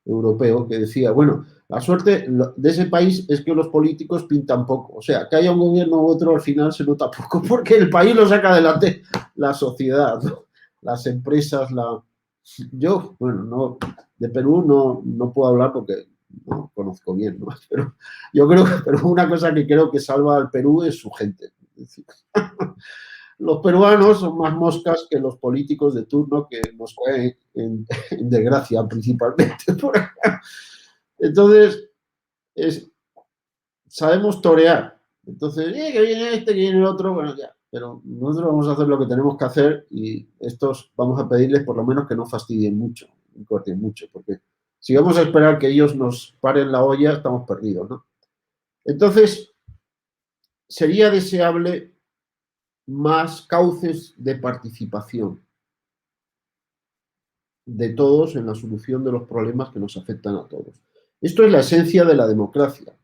europeo que decía, bueno, la suerte de ese país es que los políticos pintan poco. O sea, que haya un gobierno u otro al final se nota poco porque el país lo saca adelante la sociedad, ¿no? Las empresas, Yo, bueno, no, de Perú no puedo hablar porque no conozco bien, ¿no? Pero yo creo pero una cosa que creo que salva al Perú es su gente. Es decir, los peruanos son más moscas que los políticos de turno que nos caen en desgracia principalmente. Entonces, sabemos torear. Entonces, que viene este, que viene el otro, bueno, ya. Pero nosotros vamos a hacer lo que tenemos que hacer y estos vamos a pedirles por lo menos que no fastidien mucho. corten mucho, porque si vamos a esperar que ellos nos paren la olla, estamos perdidos, ¿no? Entonces, sería deseable más cauces de participación de todos en la solución de los problemas que nos afectan a todos. Esto es la esencia de la democracia.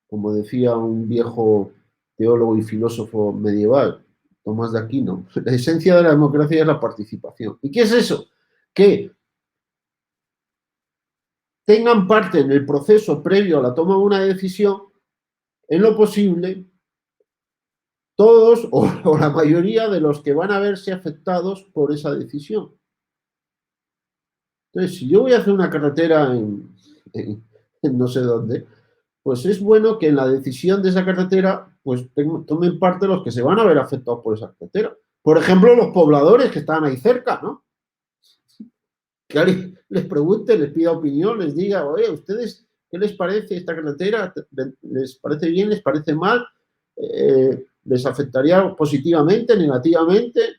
Como decía un viejo teólogo y filósofo medieval, Tomás de Aquino, la esencia de la democracia es la participación. ¿Y qué es eso? Que tengan parte en el proceso previo a la toma de una decisión, en lo posible, todos o la mayoría de los que van a verse afectados por esa decisión. Entonces, si yo voy a hacer una carretera en no sé dónde, pues es bueno que en la decisión de esa carretera pues tomen parte los que se van a ver afectados por esa carretera. Por ejemplo, los pobladores que están ahí cerca, ¿no? Que alguien les pregunte, les pida opinión, les diga, oye, ¿ustedes qué les parece esta carretera? ¿Les parece bien? ¿Les parece mal? ¿Les afectaría positivamente, negativamente?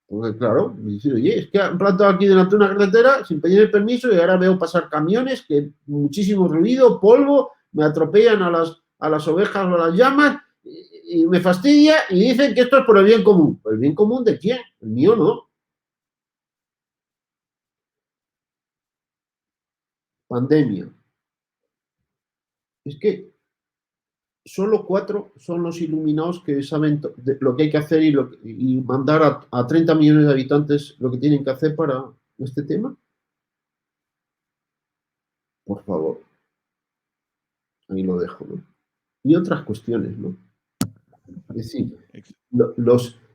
Porque claro, decir, oye, es que han plantado aquí delante de una carretera sin pedir el permiso y ahora veo pasar camiones, que muchísimo ruido, polvo, me atropellan a las ovejas o a las llamas y me fastidia y dicen que esto es por el bien común. ¿El bien común de quién? El mío no. Pandemia. Es que solo 4 son los iluminados que saben lo que hay que hacer y mandar a 30 millones de habitantes lo que tienen que hacer para este tema. Por favor, ahí lo dejo, ¿no? Y otras cuestiones, ¿no? Es decir,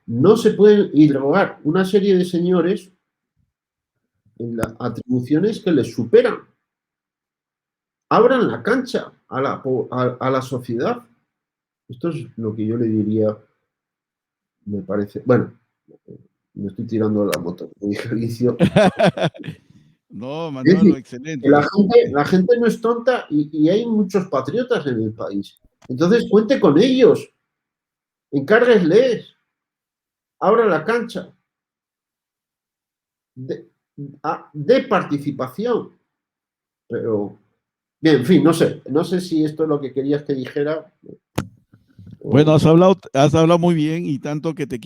no se pueden irrogar una serie de señores en las atribuciones que les superan. Abran la cancha a la sociedad. Esto es lo que yo le diría, me parece. Bueno, me estoy tirando la moto, como dije al inicio. No, Es Manolo, decir, que excelente. la gente no es tonta y hay muchos patriotas en el país. Entonces, cuente con ellos, encárguesles, abra la cancha de participación. Pero, bien, en fin, no sé si esto es lo que querías que dijera. Bueno, has hablado muy bien y tanto que te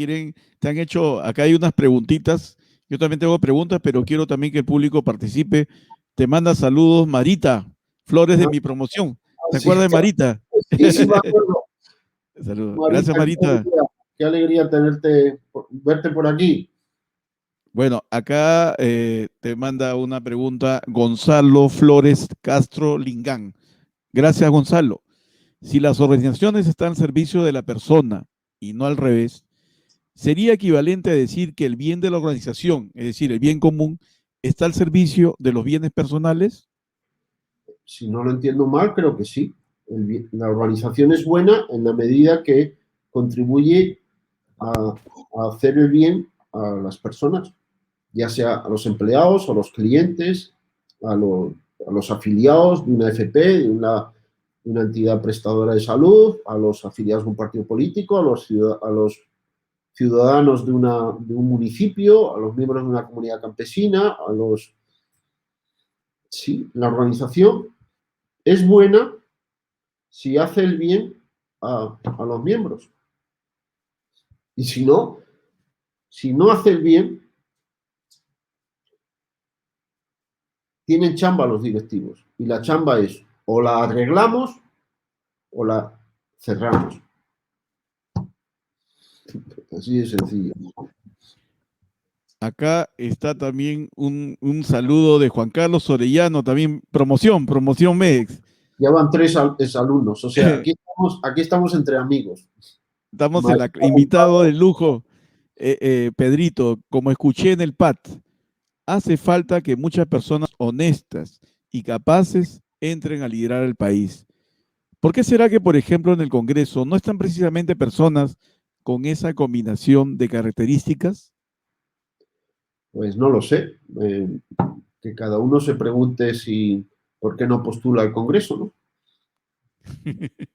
han hecho, acá hay unas preguntitas. Yo también tengo preguntas, pero quiero también que el público participe. Te manda saludos Marita Flores de mi promoción. ¿Te Sí, acuerdas de Marita? sí, sí, me acuerdo. Saludos. Gracias, Marita, Marita. qué alegría verte por aquí. Bueno, acá te manda una pregunta Gonzalo Flores Castro Lingán. Gracias, Gonzalo. Si las organizaciones están al servicio de la persona y no al revés, sería equivalente a decir que el bien de la organización, es decir, el bien común, está al servicio de los bienes personales. Si no lo entiendo mal, creo que sí. La organización es buena en la medida que contribuye a hacer el bien a las personas, ya sea a los empleados, a los clientes, a los afiliados de una FP, de una entidad prestadora de salud, a los afiliados de un partido político, a los ciudadanos de un municipio, a los miembros de una comunidad campesina, Sí, la organización es buena si hace el bien a los miembros. Y si no hace el bien, tienen chamba los directivos. Y la chamba es o la arreglamos o la cerramos. Así de sencillo. Acá está también un saludo de Juan Carlos Orellano, también promoción MEX. Ya van 3 alumnos. O sea, aquí estamos entre amigos. Estamos en la invitado de lujo, Pedrito, como escuché en el PAT, hace falta que muchas personas honestas y capaces entren a liderar el país. ¿Por qué será que, por ejemplo, en el Congreso no están precisamente personas con esa combinación de características? Pues no lo sé. Que cada uno se pregunte por qué no postula al Congreso, ¿no?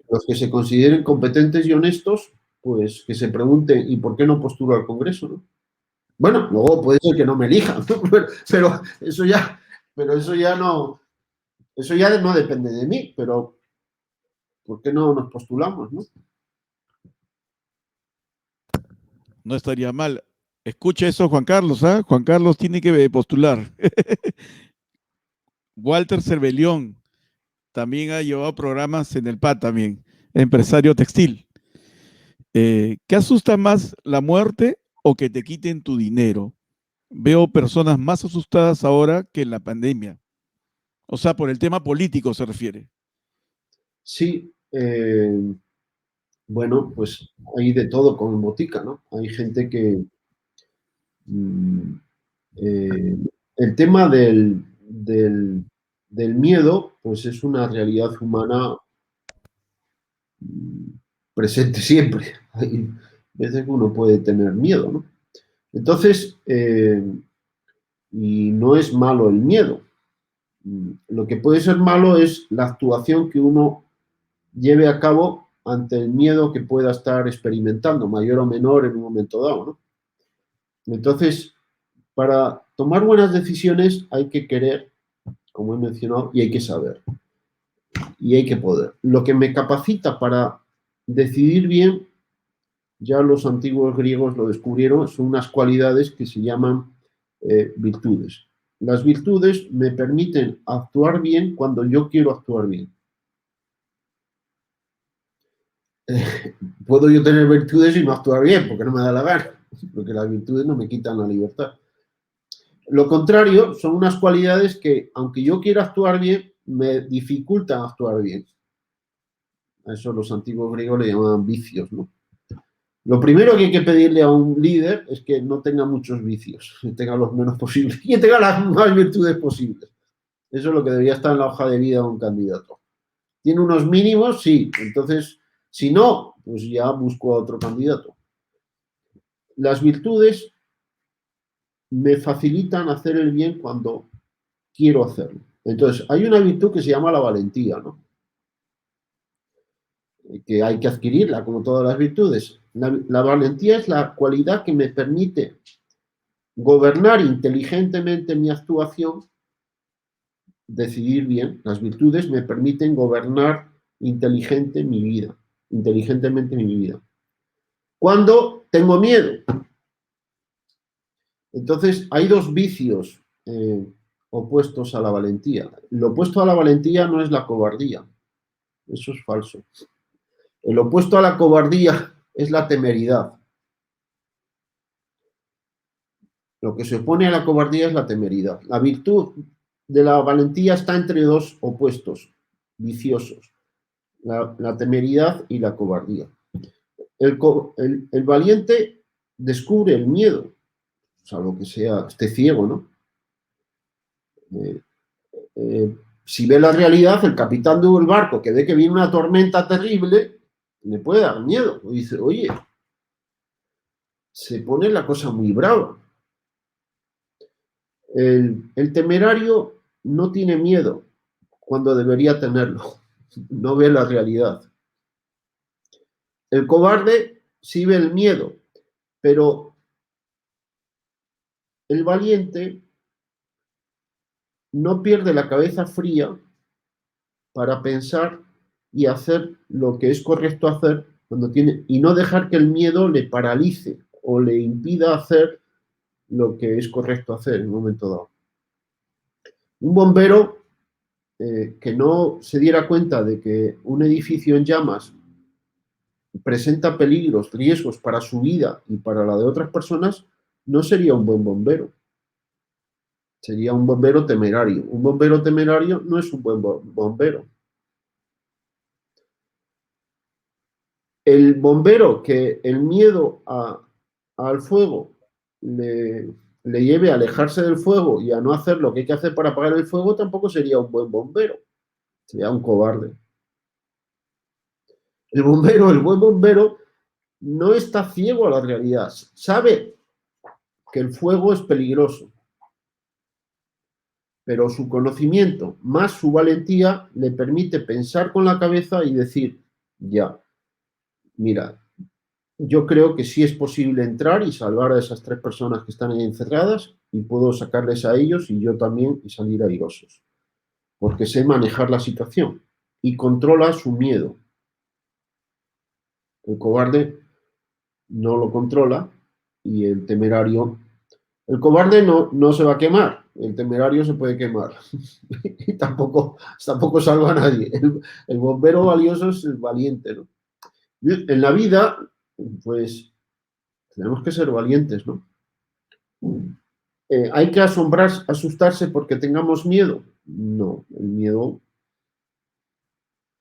Los que se consideren competentes y honestos, pues que se pregunten, ¿y por qué no postula al Congreso, no? Bueno, luego puede ser que no me elijan, ¿no? pero eso ya, no, eso ya no depende de mí, pero ¿por qué no nos postulamos, no? No estaría mal. Escucha eso, Juan Carlos, ¿ah? Juan Carlos tiene que postular. Walter Cervelión también ha llevado programas en el PAD también, empresario textil. ¿Qué asusta más, la muerte o que te quiten tu dinero? Veo personas más asustadas ahora que en la pandemia. O sea, por el tema político se refiere. Sí, bueno, pues hay de todo con botica, ¿no? Hay gente que... mm, eh, el tema del miedo, pues es una realidad humana mm, presente siempre. Hay veces que uno puede tener miedo, ¿no? Entonces, y no es malo el miedo. Lo que puede ser malo es la actuación que uno lleve a cabo ante el miedo que pueda estar experimentando, mayor o menor en un momento dado, ¿no? Entonces, para tomar buenas decisiones hay que querer, como he mencionado, y hay que saber, y hay que poder. Lo que me capacita para decidir bien, ya los antiguos griegos lo descubrieron, son unas cualidades que se llaman virtudes. Las virtudes me permiten actuar bien cuando yo quiero actuar bien. Puedo yo tener virtudes y no actuar bien, porque no me da la gana, porque las virtudes no me quitan la libertad. Lo contrario son unas cualidades que, aunque yo quiera actuar bien, me dificultan actuar bien. A eso los antiguos griegos le llamaban vicios, ¿no? Lo primero que hay que pedirle a un líder es que no tenga muchos vicios, que tenga los menos posibles y que tenga las más virtudes posibles. Eso es lo que debería estar en la hoja de vida de un candidato. ¿Tiene unos mínimos? Sí. Entonces, si no, pues ya busco a otro candidato. Las virtudes me facilitan hacer el bien cuando quiero hacerlo. Entonces, hay una virtud que se llama la valentía, ¿no? Que hay que adquirirla, como todas las virtudes. La valentía es la cualidad que me permite gobernar inteligentemente mi actuación, decidir bien. Las virtudes me permiten gobernar inteligentemente mi vida. Cuando tengo miedo. Entonces, hay dos vicios opuestos a la valentía. Lo opuesto a la valentía no es la cobardía. Eso es falso. El opuesto a la cobardía es la temeridad. Lo que se opone a la cobardía es la temeridad. La virtud de la valentía está entre dos opuestos viciosos, la temeridad y la cobardía. El valiente descubre el miedo, salvo que sea, esté ciego, ¿no? Si ve la realidad, el capitán de un barco que ve que viene una tormenta terrible, le puede dar miedo. Y dice, oye, se pone la cosa muy brava. El temerario no tiene miedo cuando debería tenerlo. No ve la realidad. El cobarde sí ve el miedo, pero el valiente no pierde la cabeza fría para pensar y hacer lo que es correcto hacer cuando tiene, y no dejar que el miedo le paralice o le impida hacer lo que es correcto hacer en un momento dado. Un bombero que no se diera cuenta de que un edificio en llamas presenta peligros, riesgos para su vida y para la de otras personas, no sería un buen bombero. Sería un bombero temerario. Un bombero temerario no es un buen bombero. El bombero que el miedo al fuego le lleve a alejarse del fuego y a no hacer lo que hay que hacer para apagar el fuego, tampoco sería un buen bombero. Sería un cobarde. El buen bombero, no está ciego a la realidad. Sabe que el fuego es peligroso, pero su conocimiento más su valentía le permite pensar con la cabeza y decir, ya, mira, yo creo que sí es posible entrar y salvar a esas 3 personas que están ahí encerradas y puedo sacarles a ellos y yo también y salir airosos, porque sé manejar la situación y controla su miedo. El cobarde no lo controla y el temerario, el cobarde no se va a quemar, el temerario se puede quemar y tampoco salva a nadie. El bombero valioso es el valiente, ¿no? En la vida, pues tenemos que ser valientes, ¿no? ¿Hay que asustarse porque tengamos miedo? No, el miedo,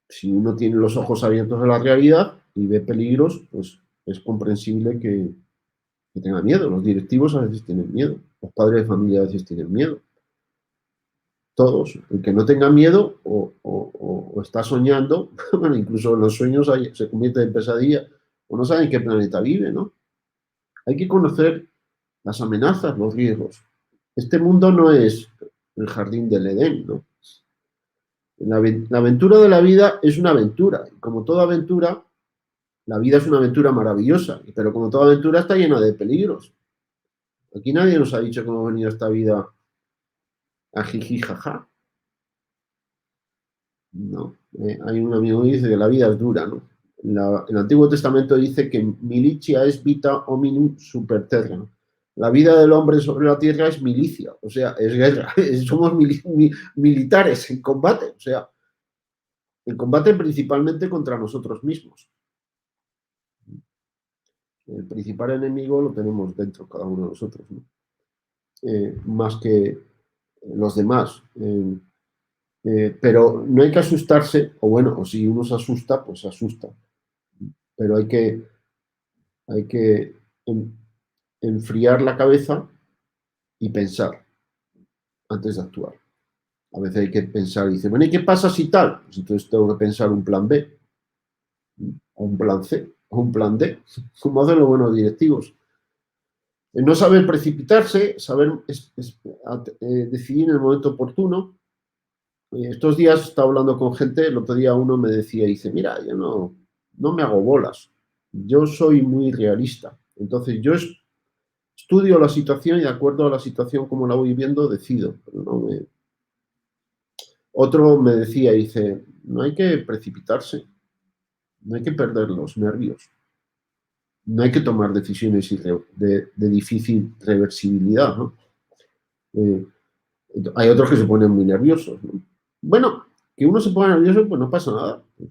si uno tiene los ojos abiertos a la realidad y ve peligros, pues es comprensible que tenga miedo. Los directivos a veces tienen miedo, los padres de familia a veces tienen miedo. Todos, el que no tenga miedo o está soñando, bueno, incluso los sueños se convierten en pesadilla, o no saben en qué planeta vive, ¿no? Hay que conocer las amenazas, los riesgos. Este mundo no es el jardín del Edén, ¿no? La aventura de la vida es una aventura, y como toda aventura, la vida es una aventura maravillosa, pero como toda aventura está llena de peligros. Aquí nadie nos ha dicho que hemos venido a esta vida a jiji jaja. No, hay un amigo que dice que la vida es dura, ¿no? El Antiguo Testamento dice que militia es vita hominum super terra, ¿no? La vida del hombre sobre la tierra es milicia, o sea, es guerra. Somos militares en combate, o sea, en combate principalmente contra nosotros mismos. El principal enemigo lo tenemos dentro, cada uno de nosotros, ¿no? Más que los demás. Pero no hay que asustarse, o bueno, o si uno se asusta, pues se asusta. Pero hay que enfriar la cabeza y pensar antes de actuar. A veces hay que pensar y dice, bueno, ¿y qué pasa si tal? Pues entonces tengo que pensar un plan B, o un plan C, o un plan D, como hacen los buenos directivos. No saber precipitarse, saber decidir en el momento oportuno. Estos días estaba hablando con gente, el otro día uno me decía, dice, mira, yo no me hago bolas, yo soy muy realista. Entonces yo estudio la situación y de acuerdo a la situación como la voy viendo, decido. Otro me decía, dice, no hay que precipitarse, no hay que perder los nervios, no hay que tomar decisiones de difícil reversibilidad, ¿no? Hay otros que se ponen muy nerviosos, ¿no? Bueno, que uno se ponga nervioso, pues no pasa nada. Pues,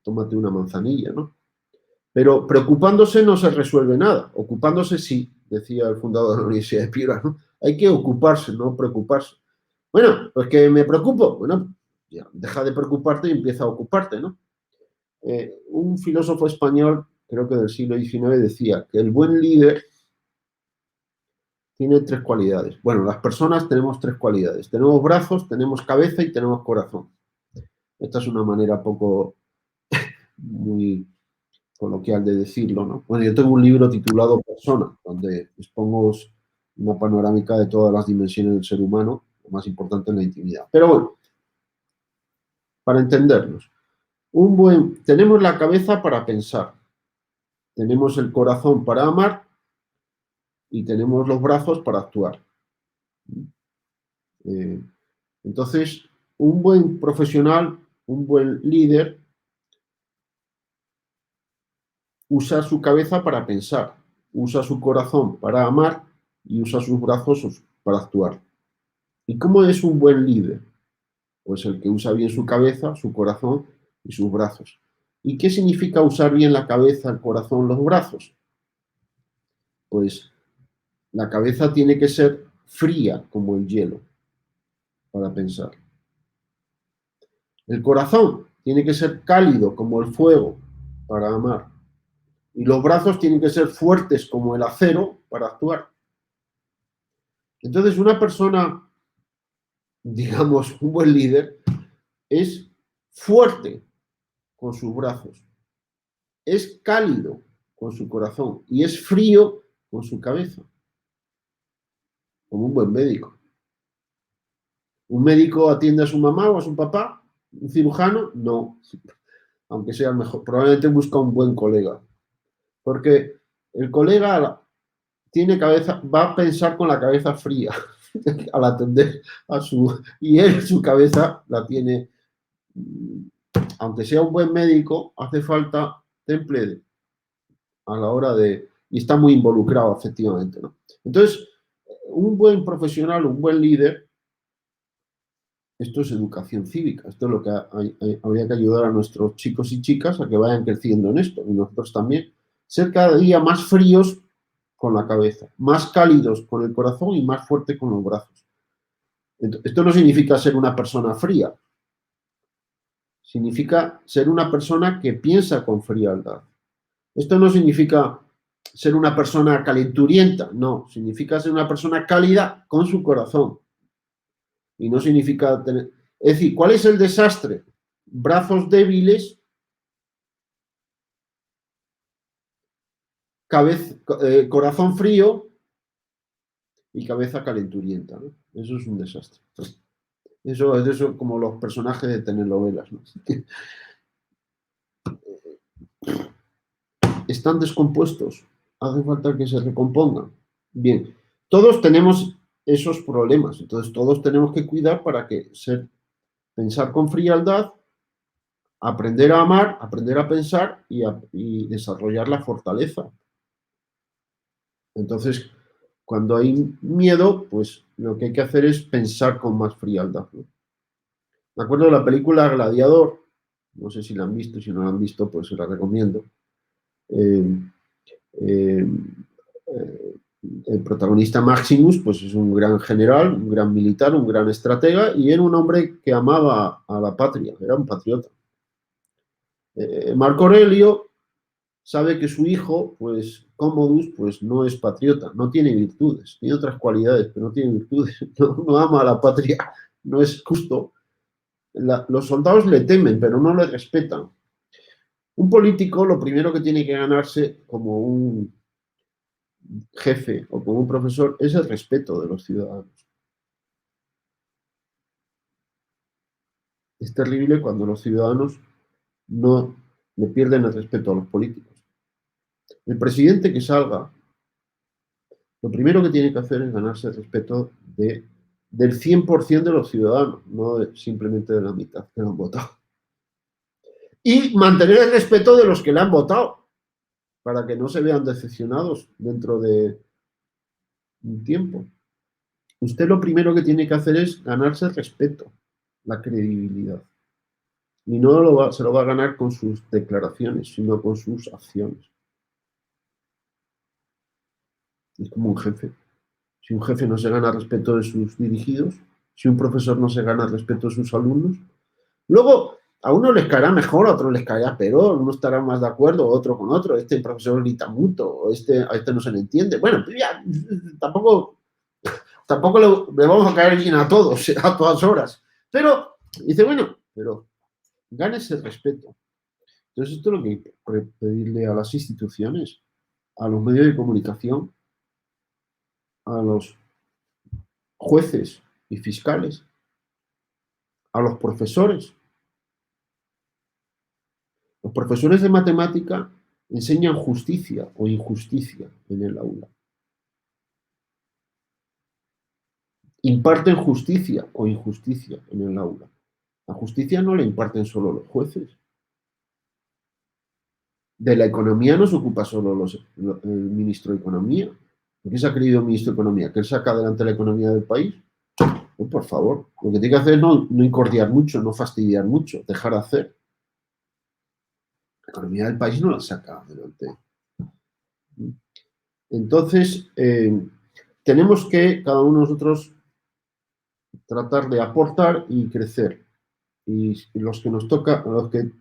tómate una manzanilla, ¿no? Pero preocupándose no se resuelve nada. Ocupándose sí, decía el fundador de la Universidad de Piura, ¿no? Hay que ocuparse, no preocuparse. Bueno, pues que me preocupo. Bueno, ya, deja de preocuparte y empieza a ocuparte, ¿no? Un filósofo español, creo que del siglo XIX, decía que el buen líder tiene 3 cualidades. Bueno, las personas tenemos 3 cualidades. Tenemos brazos, tenemos cabeza y tenemos corazón. Esta es una manera poco muy coloquial de decirlo, ¿no? Bueno, yo tengo un libro titulado Persona, donde expongo una panorámica de todas las dimensiones del ser humano, lo más importante es la intimidad. Pero bueno, para entendernos, tenemos la cabeza para pensar, tenemos el corazón para amar y tenemos los brazos para actuar. Entonces, un buen profesional, un buen líder, usa su cabeza para pensar, usa su corazón para amar y usa sus brazos para actuar. ¿Y cómo es un buen líder? Pues el que usa bien su cabeza, su corazón y sus brazos. ¿Y qué significa usar bien la cabeza, el corazón, los brazos? Pues la cabeza tiene que ser fría como el hielo para pensar. El corazón tiene que ser cálido como el fuego para amar. Y los brazos tienen que ser fuertes como el acero para actuar. Entonces, una persona, digamos, un buen líder, es fuerte con sus brazos, es cálido con su corazón y es frío con su cabeza, como un buen médico. ¿Un médico atiende a su mamá o a su papá? ¿Un cirujano? No, aunque sea el mejor. Probablemente busca un buen colega. porque el colega va a pensar con la cabeza fría al atender a y él su cabeza la tiene, aunque sea un buen médico, hace falta temple a la hora y está muy involucrado efectivamente, ¿no? Entonces, un buen profesional, un buen líder, esto es educación cívica, esto es lo que habría que ayudar a nuestros chicos y chicas a que vayan creciendo en esto, y nosotros también, ser cada día más fríos con la cabeza, más cálidos con el corazón y más fuertes con los brazos. Esto no significa ser una persona fría, significa ser una persona que piensa con frialdad. Esto no significa ser una persona calenturienta, no, significa ser una persona cálida con su corazón. Y no significa tener... Es decir, ¿cuál es el desastre? Brazos débiles, corazón frío y cabeza calenturienta, ¿no? Eso es un desastre. Eso es eso como los personajes de telenovelas, ¿no? Están descompuestos, hace falta que se recompongan. Bien, todos tenemos esos problemas, entonces todos tenemos que cuidar para que pensar con frialdad, aprender a amar, aprender a pensar y desarrollar la fortaleza. Entonces, cuando hay miedo, pues lo que hay que hacer es pensar con más frialdad, ¿no? Me acuerdo de la película Gladiador, no sé si la han visto, si no la han visto, pues se la recomiendo. Eh, eh, eh, el protagonista Maximus, pues es un gran general, un gran militar, un gran estratega, y era un hombre que amaba a la patria, era un patriota. Marco Aurelio sabe que su hijo, pues Commodus, pues no es patriota, no tiene virtudes, tiene otras cualidades, pero no tiene virtudes, no ama a la patria, no es justo. Los soldados le temen, pero no le respetan. Un político lo primero que tiene que ganarse como un jefe o como un profesor es el respeto de los ciudadanos. Es terrible cuando los ciudadanos no le pierden el respeto a los políticos. El presidente que salga, lo primero que tiene que hacer es ganarse el respeto del 100% de los ciudadanos, no simplemente de la mitad que lo han votado. Y mantener el respeto de los que le han votado, para que no se vean decepcionados dentro de un tiempo. Usted lo primero que tiene que hacer es ganarse el respeto, la credibilidad. Y no se lo va a ganar con sus declaraciones, sino con sus acciones. Es como un jefe. Si un jefe no se gana el respeto de sus dirigidos, si un profesor no se gana el respeto de sus alumnos, luego a uno les caerá mejor, a otros les caerá peor, uno estará más de acuerdo, otro con otro, este profesor grita mucho, o a este no se le entiende. Bueno, pues ya, tampoco le vamos a caer bien a todos, a todas horas. Pero, dice, bueno, pero gánese el respeto. Entonces, esto es lo que hay que pedirle a las instituciones, a los medios de comunicación, a los jueces y fiscales, a los profesores. Los profesores de matemática enseñan justicia o injusticia en el aula. Imparten justicia o injusticia en el aula. La justicia no la imparten solo los jueces. De la economía no se ocupa solo el ministro de Economía. ¿Por qué se ha creído el ministro de Economía? ¿Que él saca adelante la economía del país? Pues por favor, lo que tiene que hacer es no incordiar mucho, no fastidiar mucho, dejar hacer. La economía del país no la saca adelante. Entonces, tenemos que, cada uno de nosotros, tratar de aportar y crecer. Y los que nos toca, los que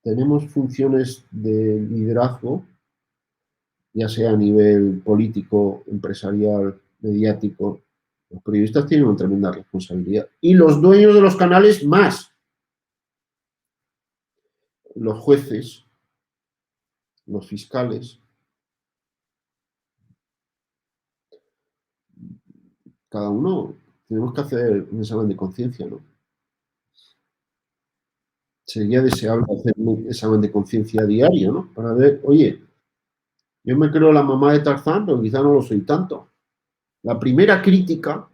tenemos funciones de liderazgo, ya sea a nivel político, empresarial, mediático, los periodistas tienen una tremenda responsabilidad. Y los dueños de los canales más. Los jueces, los fiscales, cada uno tenemos que hacer un examen de conciencia, ¿no? Sería deseable hacer un examen de conciencia diario, ¿no? Para ver, oye, Yo me creo la mamá de Tarzán, pero quizá no lo soy tanto. La primera crítica,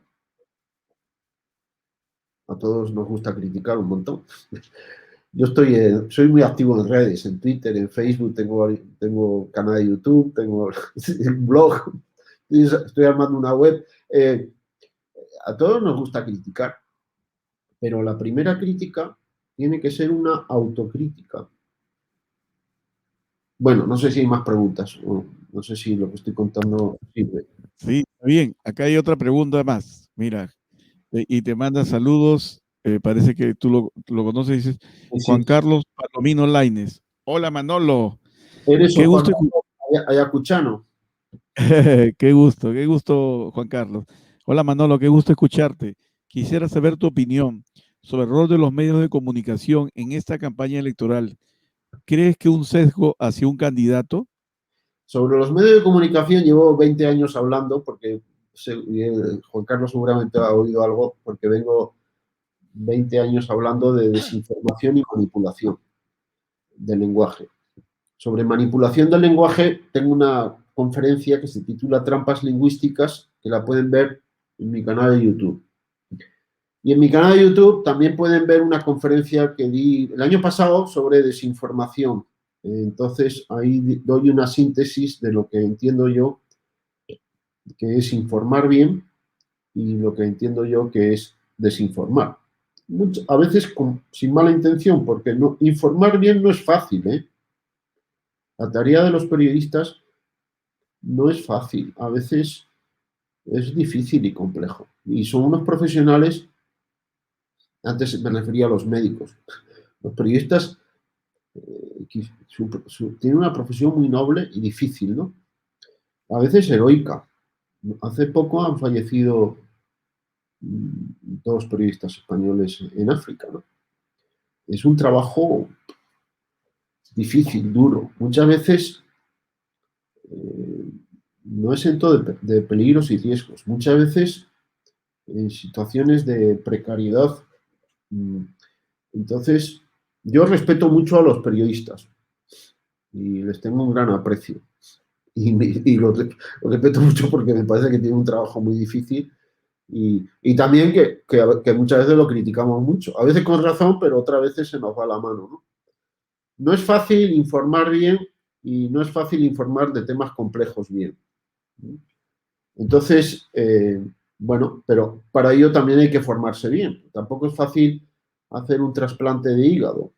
a todos nos gusta criticar un montón. Yo soy muy activo en redes, en Twitter, en Facebook, tengo canal de YouTube, tengo un blog, estoy armando una web. A todos nos gusta criticar, pero la primera crítica tiene que ser una autocrítica. Bueno, no sé si hay más preguntas, no sé si lo que estoy contando sirve. Sí, está bien. Acá hay otra pregunta más. Mira, y te manda saludos. Parece que tú lo conoces. Dices, Sí, Juan Carlos Palomino Laines. Hola Manolo, eres qué o Juan gusto, Carlos Ayacuchano. qué gusto, Juan Carlos. Hola Manolo, qué gusto escucharte. Quisiera saber tu opinión sobre el rol de los medios de comunicación en esta campaña electoral. ¿Crees que un sesgo hacia un candidato? Sobre los medios de comunicación llevo 20 años hablando, porque Juan Carlos seguramente ha oído algo, porque vengo 20 años hablando de desinformación y manipulación del lenguaje. Sobre manipulación del lenguaje tengo una conferencia que se titula Trampas Lingüísticas, que la pueden ver en mi canal de YouTube. Y en mi canal de YouTube también pueden ver una conferencia que di el año pasado sobre desinformación. Entonces ahí doy una síntesis de lo que entiendo yo que es informar bien y lo que entiendo yo que es desinformar. A veces sin mala intención, porque informar bien no es fácil, ¿eh? La tarea de los periodistas no es fácil, a veces es difícil y complejo. Y son unos profesionales, antes me refería a los médicos, los periodistas tienen una profesión muy noble y difícil, ¿no? A veces heroica. Hace poco han fallecido dos periodistas españoles en África, ¿no? Es un trabajo difícil, duro. Muchas veces no exento de peligros y riesgos. Muchas veces en situaciones de precariedad. Entonces, yo respeto mucho a los periodistas y les tengo un gran aprecio. Y lo respeto mucho porque me parece que tienen un trabajo muy difícil y también que muchas veces lo criticamos mucho. A veces con razón, pero otras veces se nos va la mano, ¿no? No es fácil informar bien y no es fácil informar de temas complejos bien. Entonces, bueno, pero para ello también hay que formarse bien. Tampoco es fácil hacer un trasplante de hígado.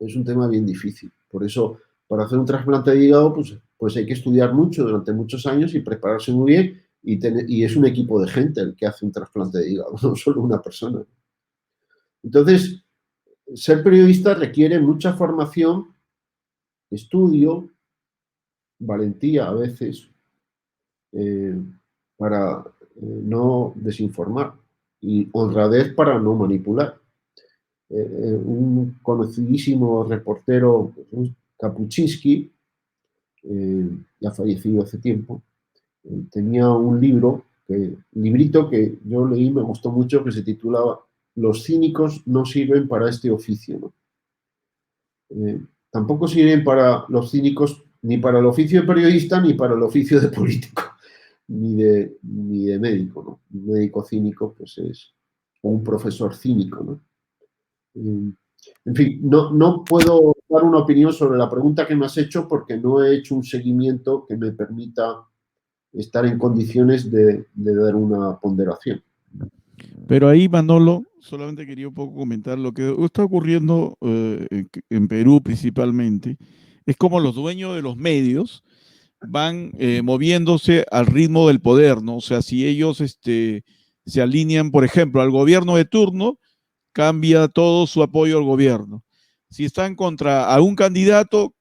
Es un tema bien difícil. Por eso, para hacer un trasplante de hígado, pues hay que estudiar mucho durante muchos años y prepararse muy bien. Y es un equipo de gente el que hace un trasplante de hígado, no solo una persona. Entonces, ser periodista requiere mucha formación, estudio, valentía a veces, eh, para no desinformar y honradez para no manipular. Un conocidísimo reportero, Kapuczynski, ya fallecido hace tiempo, tenía un librito que yo leí, me gustó mucho, que se titulaba Los cínicos no sirven para este oficio, ¿no? Tampoco sirven para los cínicos ni para el oficio de periodista ni para el oficio de político, ni de médico, ¿no? Un médico cínico, pues es o un profesor cínico, ¿no? En fin, no puedo dar una opinión sobre la pregunta que me has hecho porque no he hecho un seguimiento que me permita estar en condiciones de dar una ponderación. Pero ahí, Manolo, solamente quería un poco comentar lo que está ocurriendo en Perú principalmente. Es como los dueños de los medios van moviéndose al ritmo del poder, ¿no? O sea, si ellos se alinean, por ejemplo, al gobierno de turno, cambia todo su apoyo al gobierno. Si están contra a un candidato,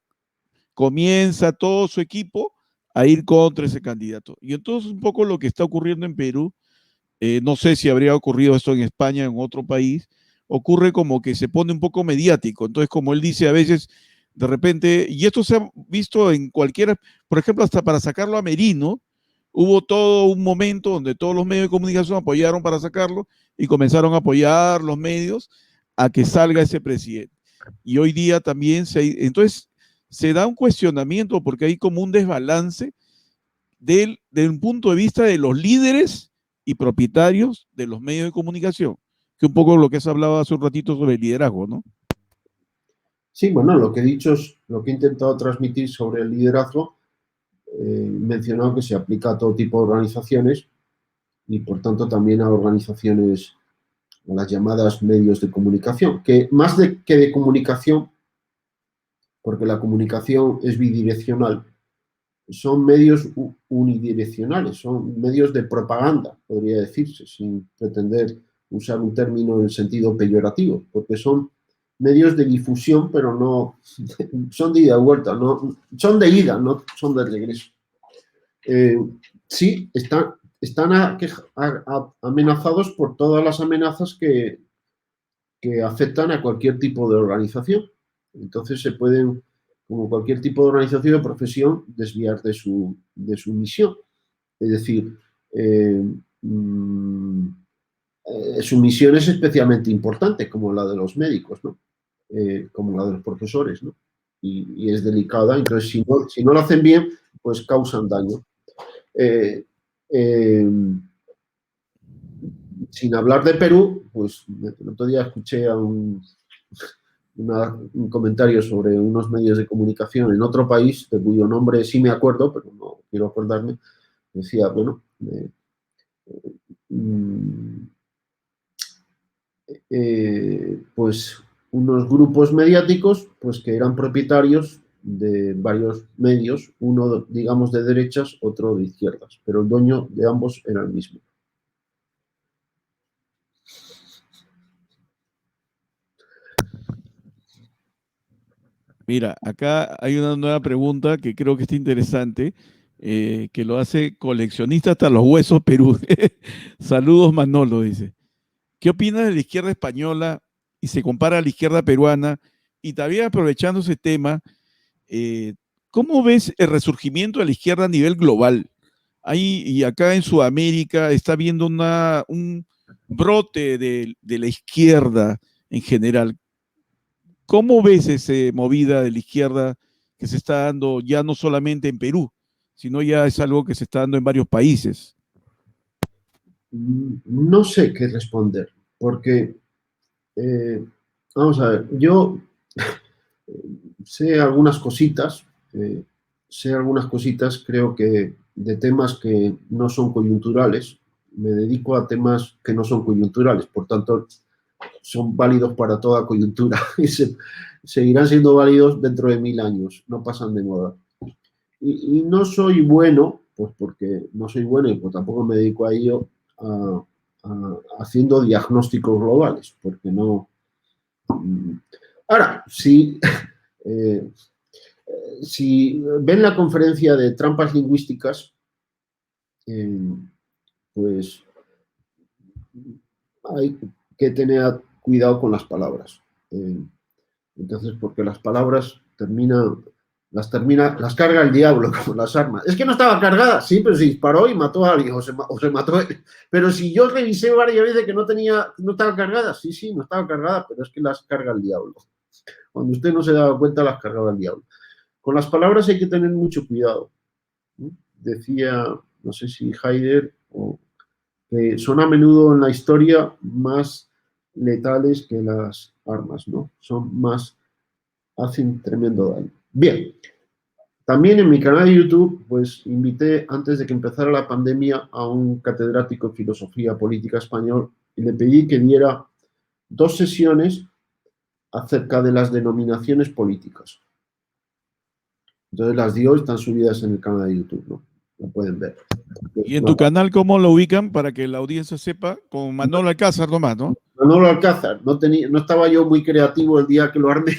comienza todo su equipo a ir contra ese candidato. Y entonces un poco lo que está ocurriendo en Perú, no sé si habría ocurrido esto en España, en otro país, ocurre como que se pone un poco mediático. Entonces, como él dice a veces, de repente, y esto se ha visto en cualquiera, por ejemplo, hasta para sacarlo a Merino, hubo todo un momento donde todos los medios de comunicación apoyaron para sacarlo y comenzaron a apoyar los medios a que salga ese presidente. Y hoy día también entonces se da un cuestionamiento porque hay como un desbalance desde un punto de vista de los líderes y propietarios de los medios de comunicación, que un poco lo que has hablado hace un ratito sobre el liderazgo, ¿no? Sí, bueno, lo que he dicho es lo que he intentado transmitir sobre el liderazgo. Mencionado que se aplica a todo tipo de organizaciones y por tanto también a organizaciones, a las llamadas medios de comunicación, que más que de comunicación, porque la comunicación es bidireccional, son medios unidireccionales, son medios de propaganda, podría decirse, sin pretender usar un término en sentido peyorativo, porque son medios de difusión, pero no son de ida y vuelta, no, son de ida, no son de regreso. Sí, están amenazados por todas las amenazas que afectan a cualquier tipo de organización. Entonces se pueden, como cualquier tipo de organización o profesión, desviar de su misión. Es decir, eh, mm, su misión es especialmente importante, como la de los médicos, ¿no? Como la de los profesores, ¿no? Y es delicada, entonces si no lo hacen bien, pues causan daño. Eh, eh, Sin hablar de Perú, pues el otro día escuché a un comentario sobre unos medios de comunicación en otro país, de cuyo nombre sí me acuerdo, pero no quiero acordarme. Decía, bueno, mm, pues unos grupos mediáticos pues que eran propietarios de varios medios, uno digamos de derechas, otro de izquierdas, pero el dueño de ambos era el mismo. Mira, acá hay una nueva pregunta que creo que está interesante, que lo hace coleccionista hasta los huesos Perú. Saludos Manolo, dice. ¿Qué opinas de la izquierda española y se compara a la izquierda peruana? Y también aprovechando ese tema, eh, ¿cómo ves el resurgimiento de la izquierda a nivel global? Ahí y acá en Sudamérica está habiendo un brote de la izquierda en general. ¿Cómo ves esa movida de la izquierda que se está dando ya no solamente en Perú, sino ya es algo que se está dando en varios países? No sé qué responder, porque, eh, vamos a ver, yo sé algunas cositas, eh, creo que de temas que no son coyunturales, me dedico a temas que no son coyunturales, por tanto, son válidos para toda coyuntura y seguirán siendo válidos dentro de 1000 años, no pasan de moda. Y no soy bueno, pues porque no soy bueno y pues tampoco me dedico a ello, haciendo diagnósticos globales, porque no. Ahora, sí. Eh, si ven la conferencia de trampas lingüísticas, eh, pues hay que tener cuidado con las palabras. Entonces, porque las palabras las carga el diablo como las armas. Es que no estaba cargada, sí, pero se disparó y mató a alguien o se mató él. Pero si yo revisé varias veces que no estaba cargada, sí, no estaba cargada, pero es que las carga el diablo. Cuando usted no se daba cuenta, las cargaba el diablo. Con las palabras hay que tener mucho cuidado. Decía, no sé si Heidegger, que son a menudo en la historia más letales que las armas, ¿no? Hacen tremendo daño. Bien, también en mi canal de YouTube, pues invité antes de que empezara la pandemia a un catedrático de filosofía política español y le pedí que diera 2 sesiones acerca de las denominaciones políticas. Entonces las dio, están subidas en el canal de YouTube, ¿no? Lo pueden ver. Y en tu canal, ¿cómo lo ubican para que la audiencia sepa? Con Manolo Alcázar nomás, ¿no? Manolo Alcázar, no estaba yo muy creativo el día que lo armé.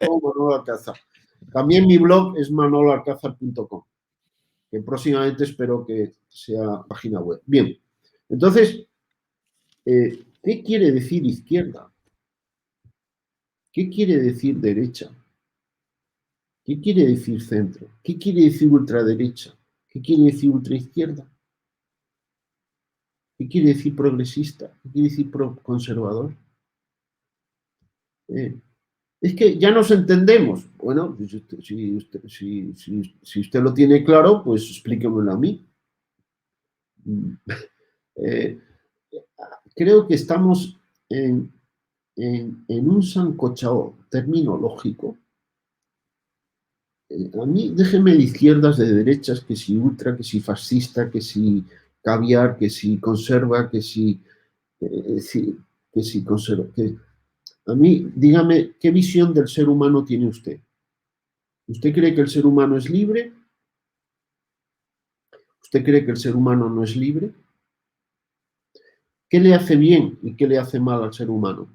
Manolo Alcázar. También mi blog es manoloalcázar.com, que próximamente espero que sea página web. Bien, entonces, ¿qué quiere decir izquierda? ¿Qué quiere decir derecha? ¿Qué quiere decir centro? ¿Qué quiere decir ultraderecha? ¿Qué quiere decir ultraizquierda? ¿Qué quiere decir progresista? ¿Qué quiere decir conservador? es que ya nos entendemos. Bueno, pues si usted lo tiene claro, pues explíquemelo a mí. Eh, creo que estamos en un sancochado terminológico. A mí, déjeme de izquierdas, de derechas, que si ultra, que si fascista, que si caviar, que si conserva, que si, que si conserva. A mí, dígame, ¿qué visión del ser humano tiene usted? ¿Usted cree que el ser humano es libre? ¿Usted cree que el ser humano no es libre? ¿Qué le hace bien y qué le hace mal al ser humano?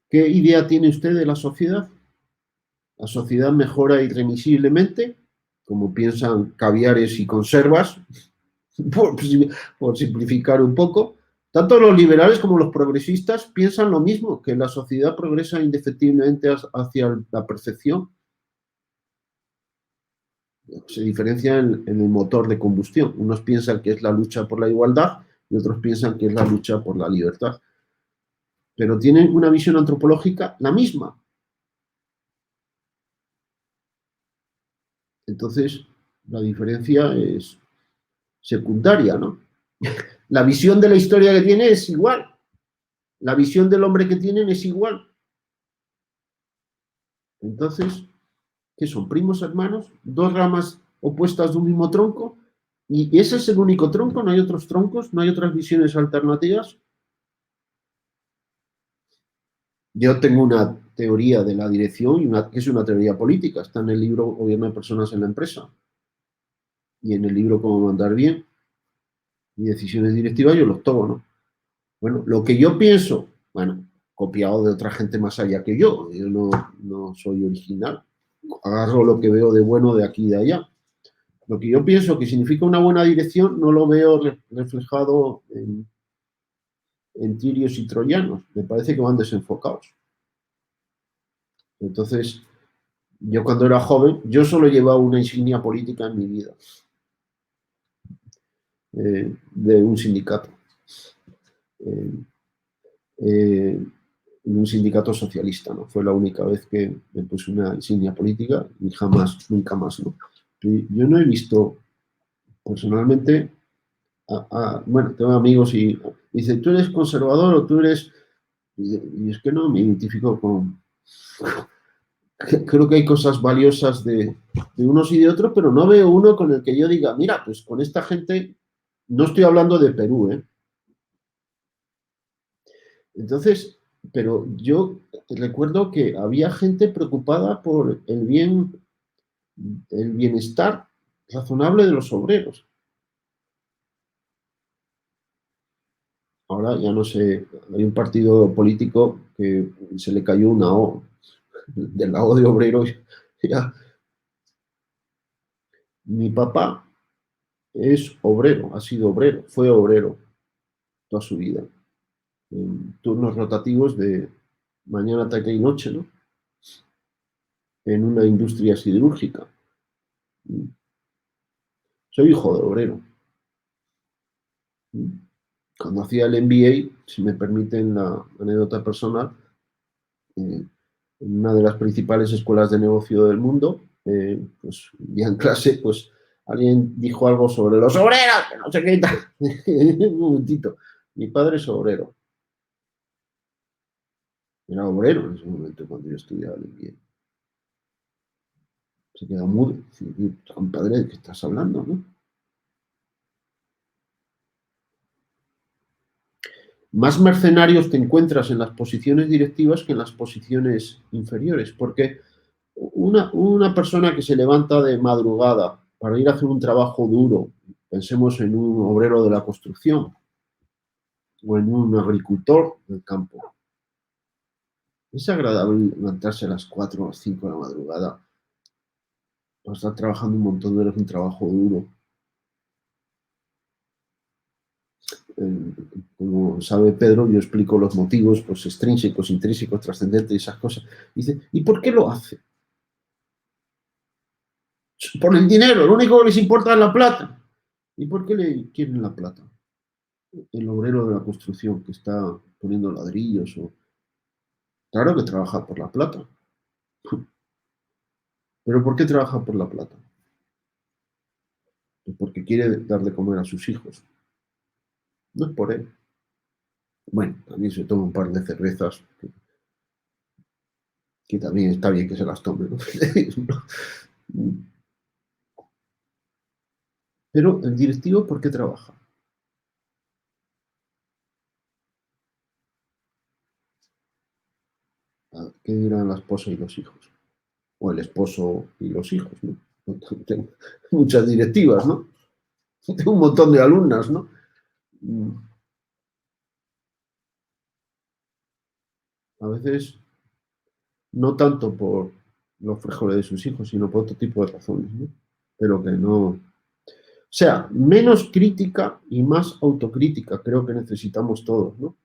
¿Qué idea tiene usted de la sociedad? ¿La sociedad mejora irremisiblemente, como piensan caviares y conservas, por, por simplificar un poco? Tanto los liberales como los progresistas piensan lo mismo, que la sociedad progresa indefectiblemente hacia la perfección. Se diferencia en el motor de combustión. Unos piensan que es la lucha por la igualdad y otros piensan que es la lucha por la libertad. Pero tienen una visión antropológica la misma. Entonces, la diferencia es secundaria, ¿no? La visión de la historia que tiene es igual. La visión del hombre que tienen es igual. Entonces, ¿qué son? ¿Primos hermanos? ¿Dos ramas opuestas de un mismo tronco? ¿Y ese es el único tronco? ¿No hay otros troncos? ¿No hay otras visiones alternativas? Yo tengo una teoría de la dirección, que es una teoría política. Está en el libro Gobierno de Personas en la Empresa y en el libro Cómo mandar bien y decisiones directivas yo los tomo, ¿no? Bueno, lo que yo pienso, bueno, copiado de otra gente más allá que yo no soy original, agarro lo que veo de bueno de aquí y de allá. Lo que yo pienso que significa una buena dirección no lo veo reflejado en tirios y troyanos, me parece que van desenfocados. Entonces, yo cuando era joven, yo solo llevaba una insignia política en mi vida, de un sindicato. En un sindicato socialista, ¿no? Fue la única vez que me puse una insignia política y jamás, nunca más, ¿no? Yo no he visto personalmente, bueno, tengo amigos y dicen, ¿tú eres conservador o tú eres...? Y es que no me identifico con... Creo que hay cosas valiosas de unos y de otros, pero no veo uno con el que yo diga, mira, pues con esta gente, no estoy hablando de Perú, ¿eh? Entonces, pero yo recuerdo que había gente preocupada por el bienestar razonable de los obreros. Ahora ya no sé, hay un partido político que se le cayó una O, de la O de obrero. Ya. Mi papá es obrero, ha sido obrero, fue obrero toda su vida, en turnos rotativos de mañana, tarde y noche, ¿no? En una industria siderúrgica. Soy hijo de obrero. Cuando hacía el MBA, si me permiten la anécdota personal, en una de las principales escuelas de negocio del mundo, pues ya en clase, pues alguien dijo algo sobre los obreros, que no sé qué y tal. Un momentito. Mi padre es obrero. Era obrero en ese momento cuando yo estudiaba el MBA. Se queda mudo. Compadre, ¿de qué estás hablando, no? Más mercenarios te encuentras en las posiciones directivas que en las posiciones inferiores, porque una persona que se levanta de madrugada para ir a hacer un trabajo duro, pensemos en un obrero de la construcción o en un agricultor del campo, es agradable levantarse a las 4 o 5 de la madrugada para estar trabajando un montón de horas, un trabajo duro. Como sabe Pedro, yo explico los motivos pues, extrínsecos, intrínsecos, trascendentes y esas cosas. Dice, ¿y por qué lo hace? Por el dinero, lo único que les importa es la plata. ¿Y por qué le quieren la plata? El obrero de la construcción que está poniendo ladrillos Claro que trabaja por la plata. ¿Pero por qué trabaja por la plata? Pues porque quiere dar de comer a sus hijos. No es por él. Bueno, también se toma un par de cervezas, que también está bien que se las tome, ¿no? Pero el directivo, ¿por qué trabaja? ¿Qué dirán la esposa y los hijos? O el esposo y los hijos, ¿no? Tengo muchas directivas, ¿no? Tengo un montón de alumnas, ¿no? A veces no tanto por los frijoles de sus hijos, sino por otro tipo de razones, ¿no? Pero que no. O sea, menos crítica y más autocrítica creo que necesitamos todos, ¿no?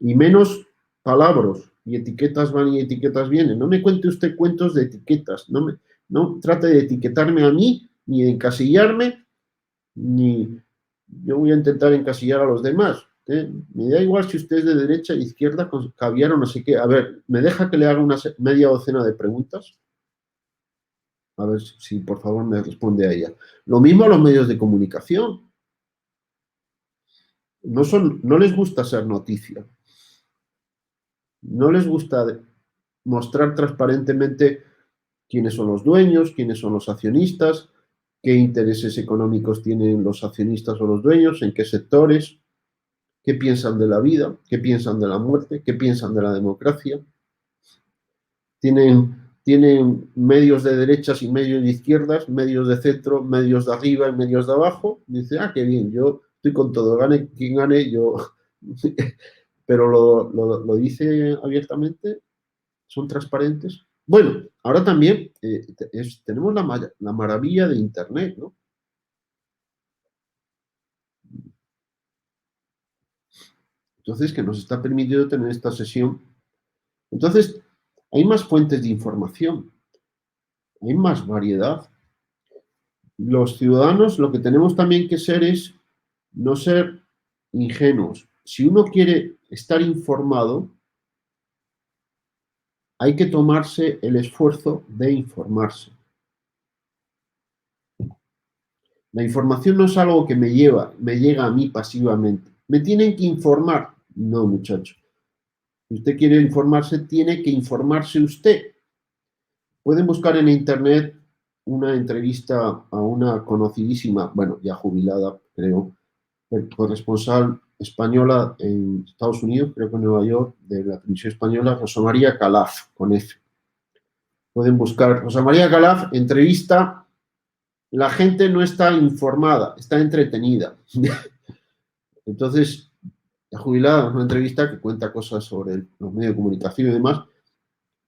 Y menos palabras y etiquetas van y etiquetas vienen. No me cuente usted cuentos de etiquetas, no trate de etiquetarme a mí, ni de encasillarme, ni yo voy a intentar encasillar a los demás. Me da igual si usted es de derecha, izquierda, con caviar o no sé qué. A ver, ¿me deja que le haga una media docena de preguntas? A ver si por favor me responde a ella. Lo mismo a los medios de comunicación. No les gusta ser noticia. No les gusta mostrar transparentemente quiénes son los dueños, quiénes son los accionistas, qué intereses económicos tienen los accionistas o los dueños, en qué sectores, qué piensan de la vida, qué piensan de la muerte, qué piensan de la democracia. Tienen medios de derechas y medios de izquierdas, medios de centro, medios de arriba y medios de abajo. Dice, qué bien, yo estoy con todo, gane quien gane, yo. Pero lo dice abiertamente, son transparentes. Bueno, ahora también tenemos la maravilla de Internet, ¿no? Entonces, que nos está permitiendo tener esta sesión. Entonces, hay más fuentes de información, hay más variedad. Los ciudadanos lo que tenemos también que ser es no ser ingenuos. Si uno quiere estar informado, hay que tomarse el esfuerzo de informarse. La información no es algo que me llega a mí pasivamente. ¿Me tienen que informar? No, muchacho. Si usted quiere informarse, tiene que informarse usted. Pueden buscar en internet una entrevista a una conocidísima, bueno, ya jubilada, creo, corresponsal española en Estados Unidos, creo que en Nueva York, de la televisión española, Rosa María Calaf, con F. Pueden buscar Rosa María Calaf, entrevista. La gente no está informada, está entretenida. Entonces, la jubilada, una entrevista que cuenta cosas sobre los medios de comunicación y demás,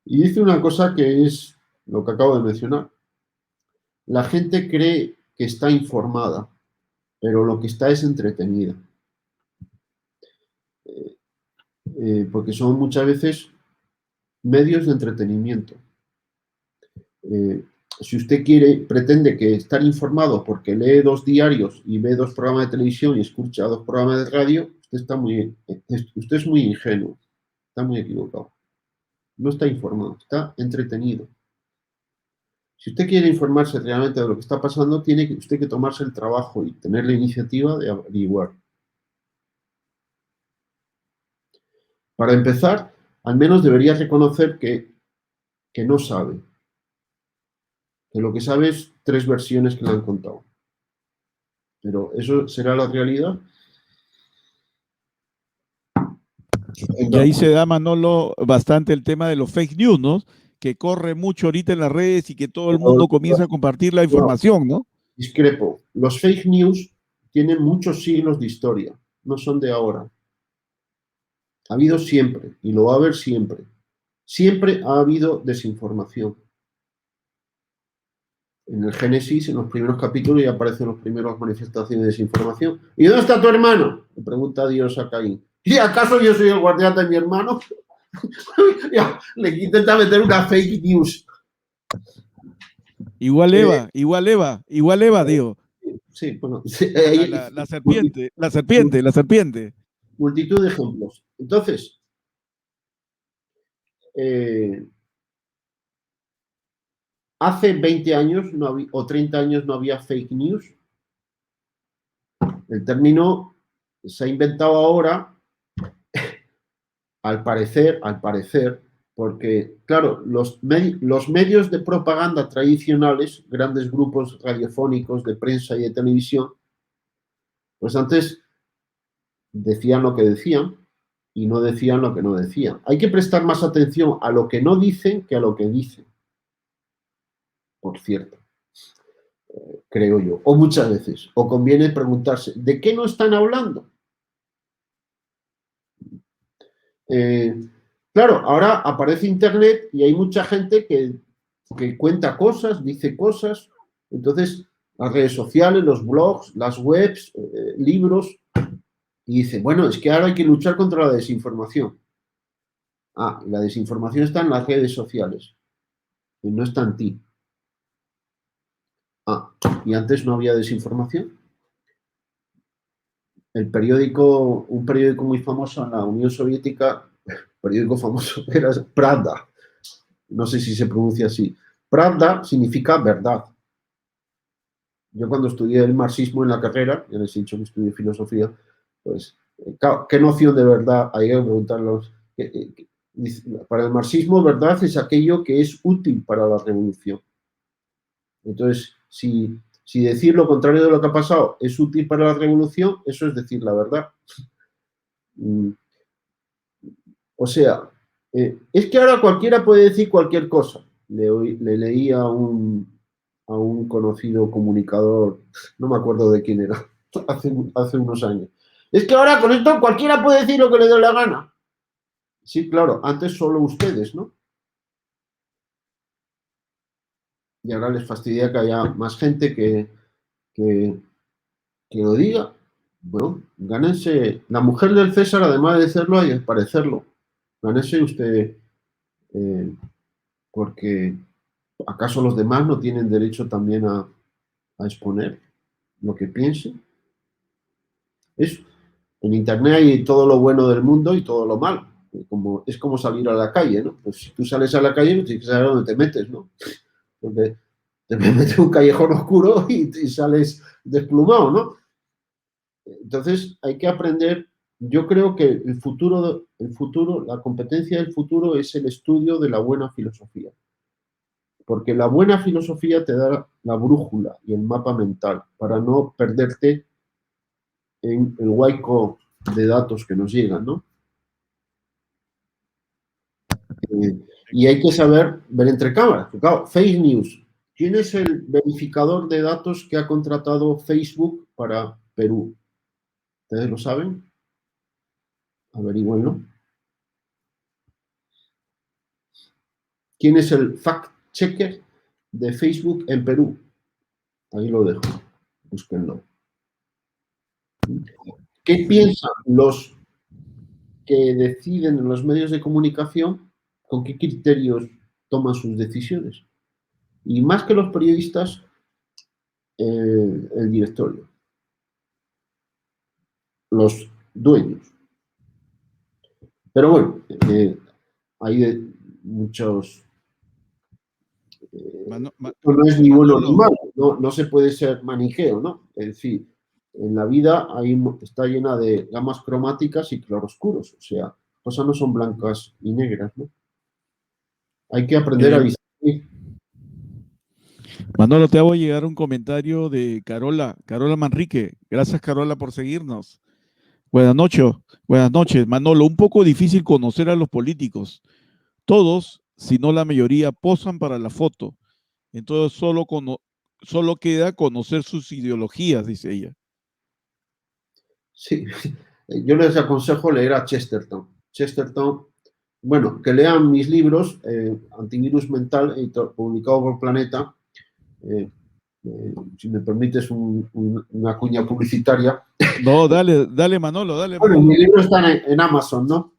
y dice una cosa que es lo que acabo de mencionar. La gente cree que está informada, pero lo que está es entretenida. Porque son muchas veces medios de entretenimiento. Si usted pretende que estar informado porque lee 2 diarios y ve 2 programas de televisión y escucha 2 programas de radio, usted es muy ingenuo, está muy equivocado. No está informado, está entretenido. Si usted quiere informarse realmente de lo que está pasando, tiene usted que tomarse el trabajo y tener la iniciativa de averiguar. Para empezar, al menos debería reconocer que no sabe, que lo que sabe es 3 versiones que le han contado. Pero ¿eso será la realidad? Y ahí se da, Manolo, bastante el tema de los fake news, ¿no? Que corre mucho ahorita en las redes y que todo el mundo comienza a compartir la No, información, ¿no? discrepo. Los fake news tienen muchos siglos de historia, no son de ahora. Ha habido siempre y lo va a haber siempre. Siempre ha habido desinformación. En el Génesis, en los primeros capítulos, ya aparecen las primeras manifestaciones de desinformación. ¿Y dónde está tu hermano? Le pregunta Dios a Caín. ¿Y acaso yo soy el guardián de mi hermano? Le intenta meter una fake news. Igual Eva, digo. Sí, bueno. La serpiente. Multitud de ejemplos. Entonces, hace 20 años o 30 años no había fake news. El término se ha inventado ahora, al parecer, porque, claro, los medios de propaganda tradicionales, grandes grupos radiofónicos de prensa y de televisión, pues antes decían lo que decían y no decían lo que no decían. Hay que prestar más atención a lo que no dicen que a lo que dicen, por cierto, creo yo, o muchas veces. O conviene preguntarse, ¿de qué no están hablando? Claro, ahora aparece Internet y hay mucha gente que cuenta cosas, dice cosas. Entonces, las redes sociales, los blogs, las webs, libros, y dice, bueno, es que ahora hay que luchar contra la desinformación. Ah, la desinformación está en las redes sociales, y no está en ti. Ah, y antes no había desinformación. Un periódico muy famoso en la Unión Soviética, periódico famoso era Pravda. No sé si se pronuncia así. Pravda significa verdad. Yo cuando estudié el marxismo en la carrera, ya les he dicho que estudié filosofía, pues, ¿qué noción de verdad? Hay que preguntarlos. Para el marxismo, verdad es aquello que es útil para la revolución. Entonces, si decir lo contrario de lo que ha pasado es útil para la revolución, eso es decir la verdad. O sea, es que ahora cualquiera puede decir cualquier cosa. Le leí a un conocido comunicador, no me acuerdo de quién era, hace unos años. Es que ahora con esto cualquiera puede decir lo que le dé la gana. Sí, claro, antes solo ustedes, ¿no? Y ahora les fastidia que haya más gente que lo diga. Bueno, gánense. La mujer del César, además de serlo, hay que parecerlo. Gánense usted, porque ¿acaso los demás no tienen derecho también a exponer lo que piensen? En Internet hay todo lo bueno del mundo y todo lo malo. Es como salir a la calle, ¿no? Pues si tú sales a la calle, tienes que saber dónde te metes, ¿no? Porque te metes en un callejón oscuro y sales desplumado, ¿no? Entonces hay que aprender. Yo creo que el futuro, la competencia del futuro es el estudio de la buena filosofía. Porque la buena filosofía te da la brújula y el mapa mental para no perderte en el huaico de datos que nos llegan, ¿no? Y hay que saber ver entre cámaras. Claro, fake news. ¿Quién es el verificador de datos que ha contratado Facebook para Perú? ¿Ustedes lo saben? Averígüenlo. ¿Quién es el fact-checker de Facebook en Perú? Ahí lo dejo. Búsquenlo. ¿Qué piensan los que deciden en los medios de comunicación? ¿Con qué criterios toman sus decisiones? Y más que los periodistas, el directorio, los dueños. Pero bueno, hay muchos... no es ni bueno ni malo, no se puede ser maniqueo, ¿no? Es decir, en la vida está llena de gamas cromáticas y claroscuros, o sea, cosas no son blancas y negras, ¿no? Hay que aprender a distinguir. Manolo, te hago llegar un comentario de Carola Manrique. Gracias, Carola, por seguirnos. Buenas noches, Manolo. Un poco difícil conocer a los políticos. Todos, si no la mayoría, posan para la foto. Entonces solo queda conocer sus ideologías, dice ella. Sí, yo les aconsejo leer a Chesterton. Chesterton, bueno, que lean mis libros, Antivirus Mental, publicado por Planeta. Si me permites una cuña publicitaria. No, dale Manolo, dale Bueno, Manolo. mis libros están en Amazon, ¿no?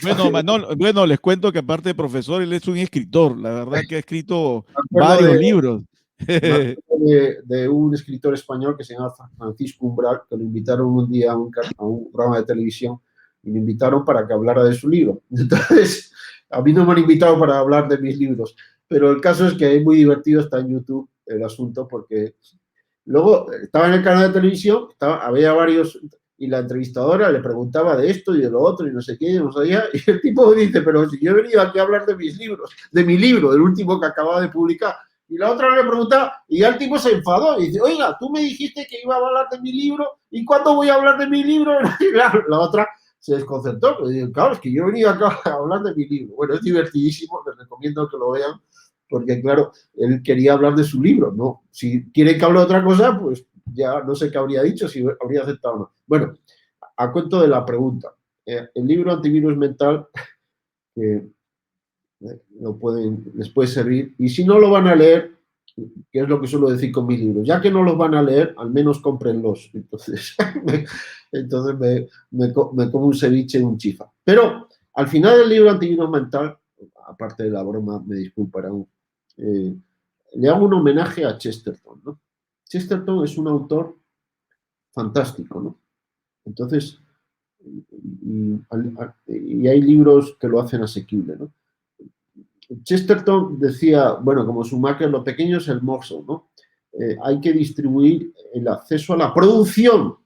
Bueno, Manolo, les cuento que aparte de profesor, él es un escritor. La verdad que ha escrito varios libros. De un escritor español que se llama Francisco Umbral, que lo invitaron un día a un programa de televisión y lo invitaron para que hablara de su libro. Entonces, A mí no me han invitado para hablar de mis libros, pero el caso es que es muy divertido, está en YouTube el asunto, porque luego estaba en el canal de televisión, había varios, y la entrevistadora le preguntaba de esto y de lo otro y no sé qué, y no sabía, y el tipo dice, pero si yo he venido aquí a hablar de mis libros, de mi libro, del último que acababa de publicar. Y la otra le preguntaba, y ya el tipo se enfadó y dice, oiga, tú me dijiste que iba a hablar de mi libro, ¿y cuándo voy a hablar de mi libro? Y la otra se desconcertó, pero digo, claro, es que yo he venido acá a hablar de mi libro. Bueno, es divertidísimo, les recomiendo que lo vean, porque claro, él quería hablar de su libro, ¿no? Si quiere que hable de otra cosa, pues ya no sé qué habría dicho, si habría aceptado o no. Bueno, a cuento de la pregunta. El libro Antivirus Mental, que les puede servir, y si no lo van a leer, que es lo que suelo decir con mis libros, ya que no los van a leer, al menos cómprenlos. Entonces, me como un ceviche y un chifa. Pero al final del libro Antivirus Mental, aparte de la broma, me disculparán, le hago un homenaje a Chesterton, ¿no? Chesterton es un autor fantástico, ¿no? Entonces, y hay libros que lo hacen asequible, ¿no? Chesterton decía, bueno, como Schumacher, lo pequeño es el morso, ¿no? Hay que distribuir el acceso a la producción,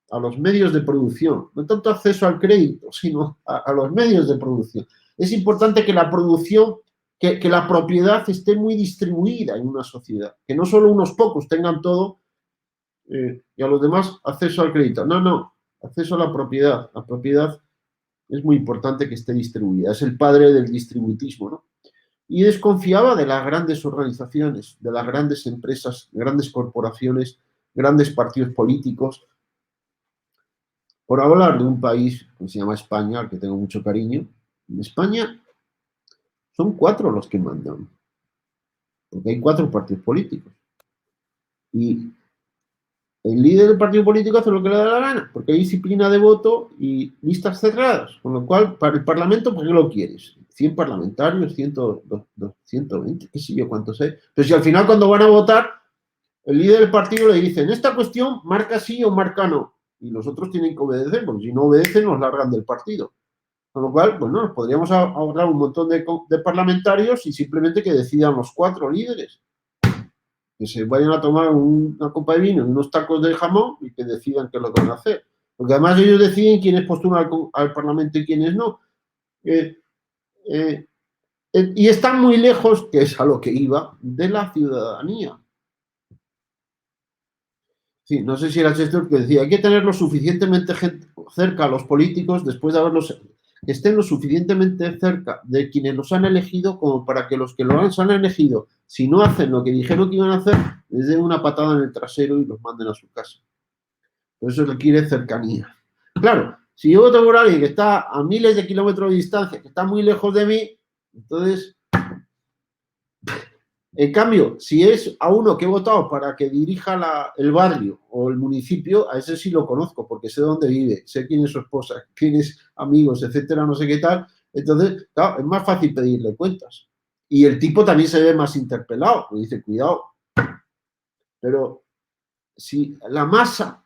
a los medios de producción, no tanto acceso al crédito, sino a los medios de producción. Es importante que la producción, que la propiedad esté muy distribuida en una sociedad, que no solo unos pocos tengan todo y a los demás acceso al crédito. No, no, acceso a la propiedad. La propiedad es muy importante que esté distribuida. Es el padre del distributismo, ¿no? Y desconfiaba de las grandes organizaciones, de las grandes empresas, grandes corporaciones, grandes partidos políticos. Por hablar de un país que se llama España, al que tengo mucho cariño, en España son 4 los que mandan, porque hay 4 partidos políticos. Y el líder del partido político hace lo que le da la gana, porque hay disciplina de voto y listas cerradas, con lo cual, para el Parlamento, ¿por qué lo quieres? 100 parlamentarios, 100, 120, qué sé yo cuántos hay. Pero si al final cuando van a votar, el líder del partido le dice, en esta cuestión, marca sí o marca no. Y los otros tienen que obedecer, porque si no obedecen, nos largan del partido. Con lo cual, bueno, nos podríamos ahorrar un montón de parlamentarios y simplemente que decidan los 4 líderes. Que se vayan a tomar una copa de vino y unos tacos de jamón y que decidan qué es lo que van a hacer. Porque además ellos deciden quiénes postulan al Parlamento y quiénes no. Y están muy lejos, que es a lo que iba, de la ciudadanía. Sí, no sé si era Chester que decía, hay que tenerlo suficientemente cerca a los políticos después de haberlos, que estén lo suficientemente cerca de quienes los han elegido como para que los que los han elegido, si no hacen lo que dijeron que iban a hacer, les den una patada en el trasero y los manden a su casa. Por eso requiere cercanía. Claro, si yo voto por alguien que está a miles de kilómetros de distancia, que está muy lejos de mí, entonces... En cambio, si es a uno que he votado para que dirija el barrio o el municipio, a ese sí lo conozco porque sé dónde vive, sé quién es su esposa, quiénes amigos, etcétera, no sé qué tal. Entonces, claro, es más fácil pedirle cuentas. Y el tipo también se ve más interpelado, me dice, cuidado. Pero si la masa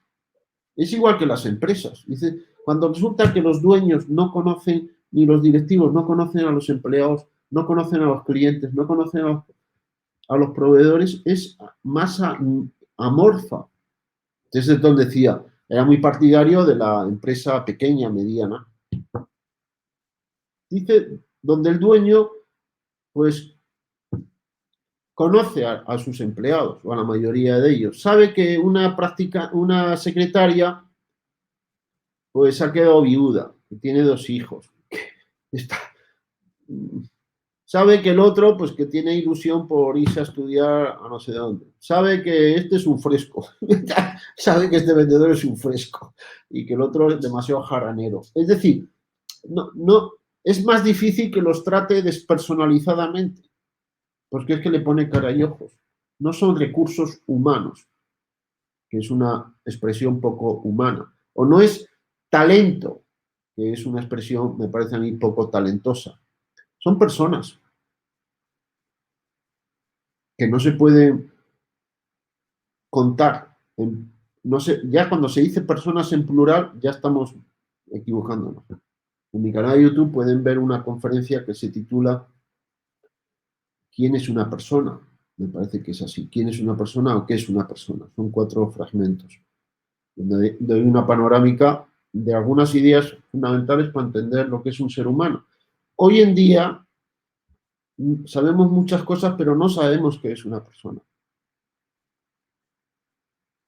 es igual que las empresas, dice, cuando resulta que los dueños no conocen, ni los directivos no conocen a los empleados, no conocen a los clientes, no conocen a los proveedores, es masa amorfa. Entonces, donde decía, era muy partidario de la empresa pequeña, mediana. Dice, donde el dueño, pues, conoce a sus empleados, o a la mayoría de ellos. Sabe que una secretaria, pues, ha quedado viuda, que tiene 2 hijos. Está, sabe que el otro, pues que tiene ilusión por irse a estudiar a no sé dónde. Sabe que este es un fresco. Sabe que este vendedor es un fresco y que el otro es demasiado jaranero. Es decir, no, es más difícil que los trate despersonalizadamente, porque es que le pone cara y ojos. No son recursos humanos, que es una expresión poco humana. O no es talento, que es una expresión, me parece a mí, poco talentosa. Son personas que no se pueden contar. No sé, ya cuando se dice personas en plural, ya estamos equivocándonos. En mi canal de YouTube pueden ver una conferencia que se titula ¿Quién es una persona? Me parece que es así. ¿Quién es una persona o qué es una persona? Son 4 fragmentos donde doy una panorámica de algunas ideas fundamentales para entender lo que es un ser humano. Hoy en día sabemos muchas cosas, pero no sabemos qué es una persona.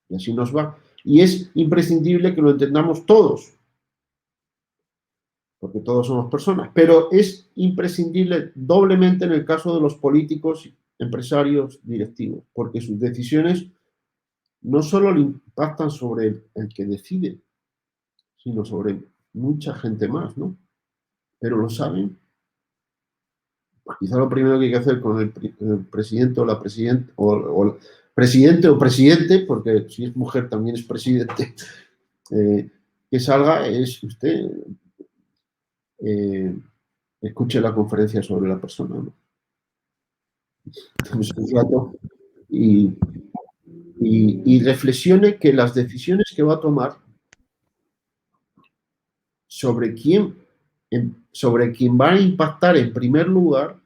Y así nos va. Y es imprescindible que lo entendamos todos, porque todos somos personas, pero es imprescindible doblemente en el caso de los políticos, empresarios, directivos, porque sus decisiones no solo le impactan sobre el que decide, sino sobre mucha gente más, ¿no? Pero lo saben. Quizá lo primero que hay que hacer con el presidente o la presidenta, o presidente o presidente, porque si es mujer también es presidente, que salga es usted escuche la conferencia sobre la persona, ¿no? Y, y reflexione que las decisiones que va a tomar sobre quién va a impactar en primer lugar,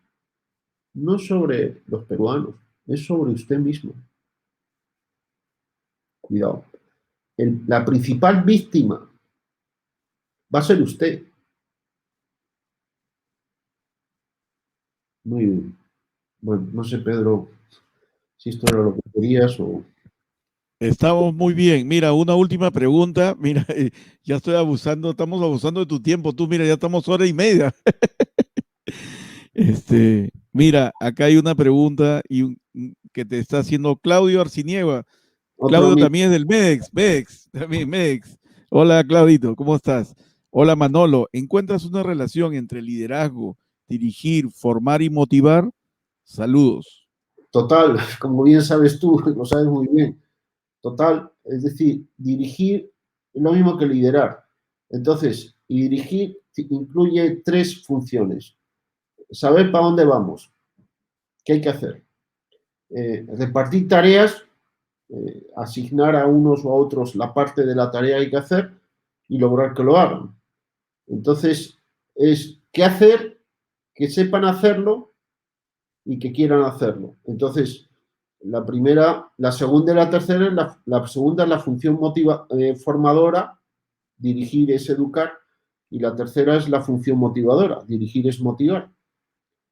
no sobre los peruanos, es sobre usted mismo. Cuidado. La principal víctima va a ser usted. Muy bien. Bueno, no sé, Pedro, si esto era lo que querías o... Estamos muy bien. Mira, una última pregunta. Mira, ya estoy abusando, estamos abusando de tu tiempo. Tú, mira, ya estamos hora y media. Mira, acá hay una pregunta que te está haciendo Claudio Arciniega. Otro Claudio amigo. también es del MEDEX, también MEDEX. Hola, Claudito, ¿cómo estás? Hola, Manolo. ¿Encuentras una relación entre liderazgo, dirigir, formar y motivar? Saludos. Total, como bien sabes tú, lo sabes muy bien. Total, es decir, dirigir es lo mismo que liderar. Entonces, y dirigir incluye 3 funciones. Saber para dónde vamos, qué hay que hacer. Repartir tareas, asignar a unos o a otros la parte de la tarea que hay que hacer y lograr que lo hagan. Entonces, es qué hacer, que sepan hacerlo y que quieran hacerlo. Entonces, la primera, la segunda y la tercera, la segunda es la función formadora, dirigir es educar, y la tercera es la función motivadora, dirigir es motivar.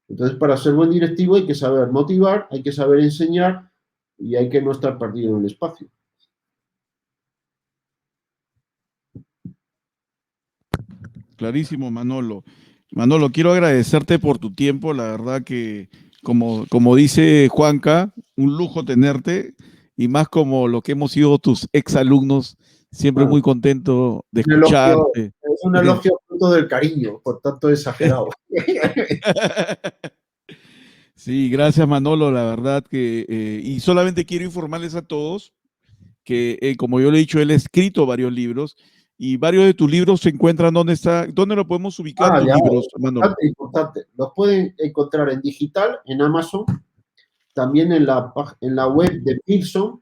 Entonces, para ser buen directivo hay que saber motivar, hay que saber enseñar y hay que no estar perdido en el espacio. Clarísimo, Manolo. Manolo, quiero agradecerte por tu tiempo. La verdad que, como dice Juanca, un lujo tenerte y más como lo que hemos sido tus exalumnos, siempre Bueno, muy contento de un elogio, escucharte. es un elogio fruto del cariño, por tanto exagerado. Sí, gracias Manolo, la verdad que, y solamente quiero informarles a todos que, como yo le he dicho, él ha escrito varios libros y varios de tus libros se encuentran, ¿dónde lo podemos ubicar tus Ya, libros, Manolo? importante, importante. Los pueden encontrar en digital, en Amazon, también en la web de Pearson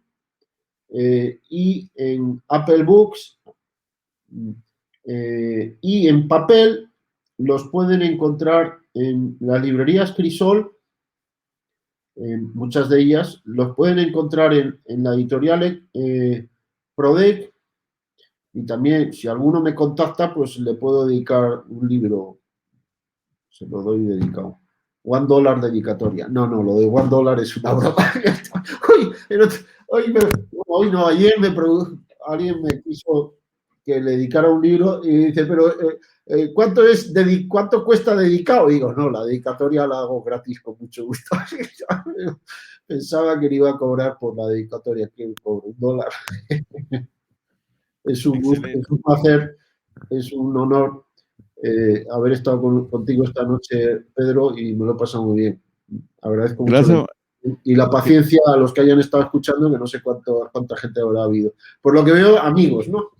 y en Apple Books y en papel los pueden encontrar en las librerías Crisol, muchas de ellas, los pueden encontrar en la editorial Prodec y también si alguno me contacta pues le puedo dedicar un libro, se lo doy dedicado. $1 dedicatoria. No, lo de $1 es una broma. Hoy no, ayer alguien me quiso que le dedicara un libro y dice, pero ¿cuánto cuesta dedicado? Y digo, no, la dedicatoria la hago gratis con mucho gusto. Pensaba que le iba a cobrar por la dedicatoria, que cobro $1. Es un gusto, es Excelente. un placer, es un honor haber estado contigo esta noche, Pedro, y me lo he pasado muy bien. Agradezco mucho Gracias. y la paciencia a los que hayan estado escuchando, que no sé cuánta gente habrá habido. Por lo que veo, amigos, ¿no?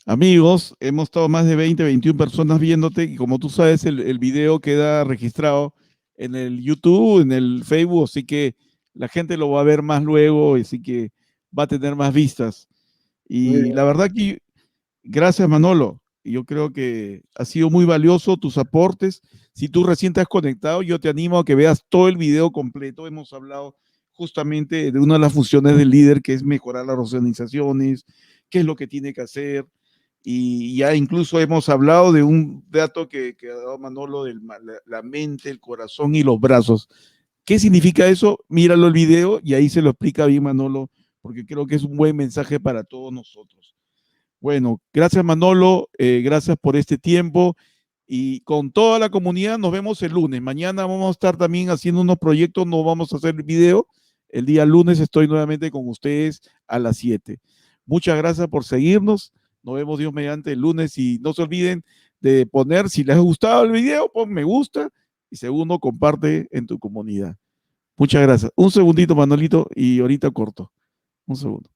Amigos, hemos estado más de 20, 21 personas viéndote y como tú sabes, el video queda registrado en el YouTube, en el Facebook, así que la gente lo va a ver más luego, así que va a tener más vistas. Muy Y bien. la verdad que, gracias Manolo. Yo creo que ha sido muy valioso tus aportes. Si tú recién te has conectado, yo te animo a que veas todo el video completo. Hemos hablado justamente de una de las funciones del líder, que es mejorar las organizaciones, qué es lo que tiene que hacer. Y ya incluso hemos hablado de un dato que ha dado Manolo de la mente, el corazón y los brazos. ¿Qué significa eso? Míralo el video y ahí se lo explica bien Manolo, porque creo que es un buen mensaje para todos nosotros. Bueno, gracias Manolo, gracias por este tiempo y con toda la comunidad nos vemos el lunes. Mañana vamos a estar también haciendo unos proyectos, no vamos a hacer video. El día lunes estoy nuevamente con ustedes a las 7. Muchas gracias por seguirnos. Nos vemos Dios mediante el lunes y no se olviden de poner, si les ha gustado el video, pon me gusta y segundo, comparte en tu comunidad. Muchas gracias. Un segundito, Manolito, y ahorita corto. Un segundo.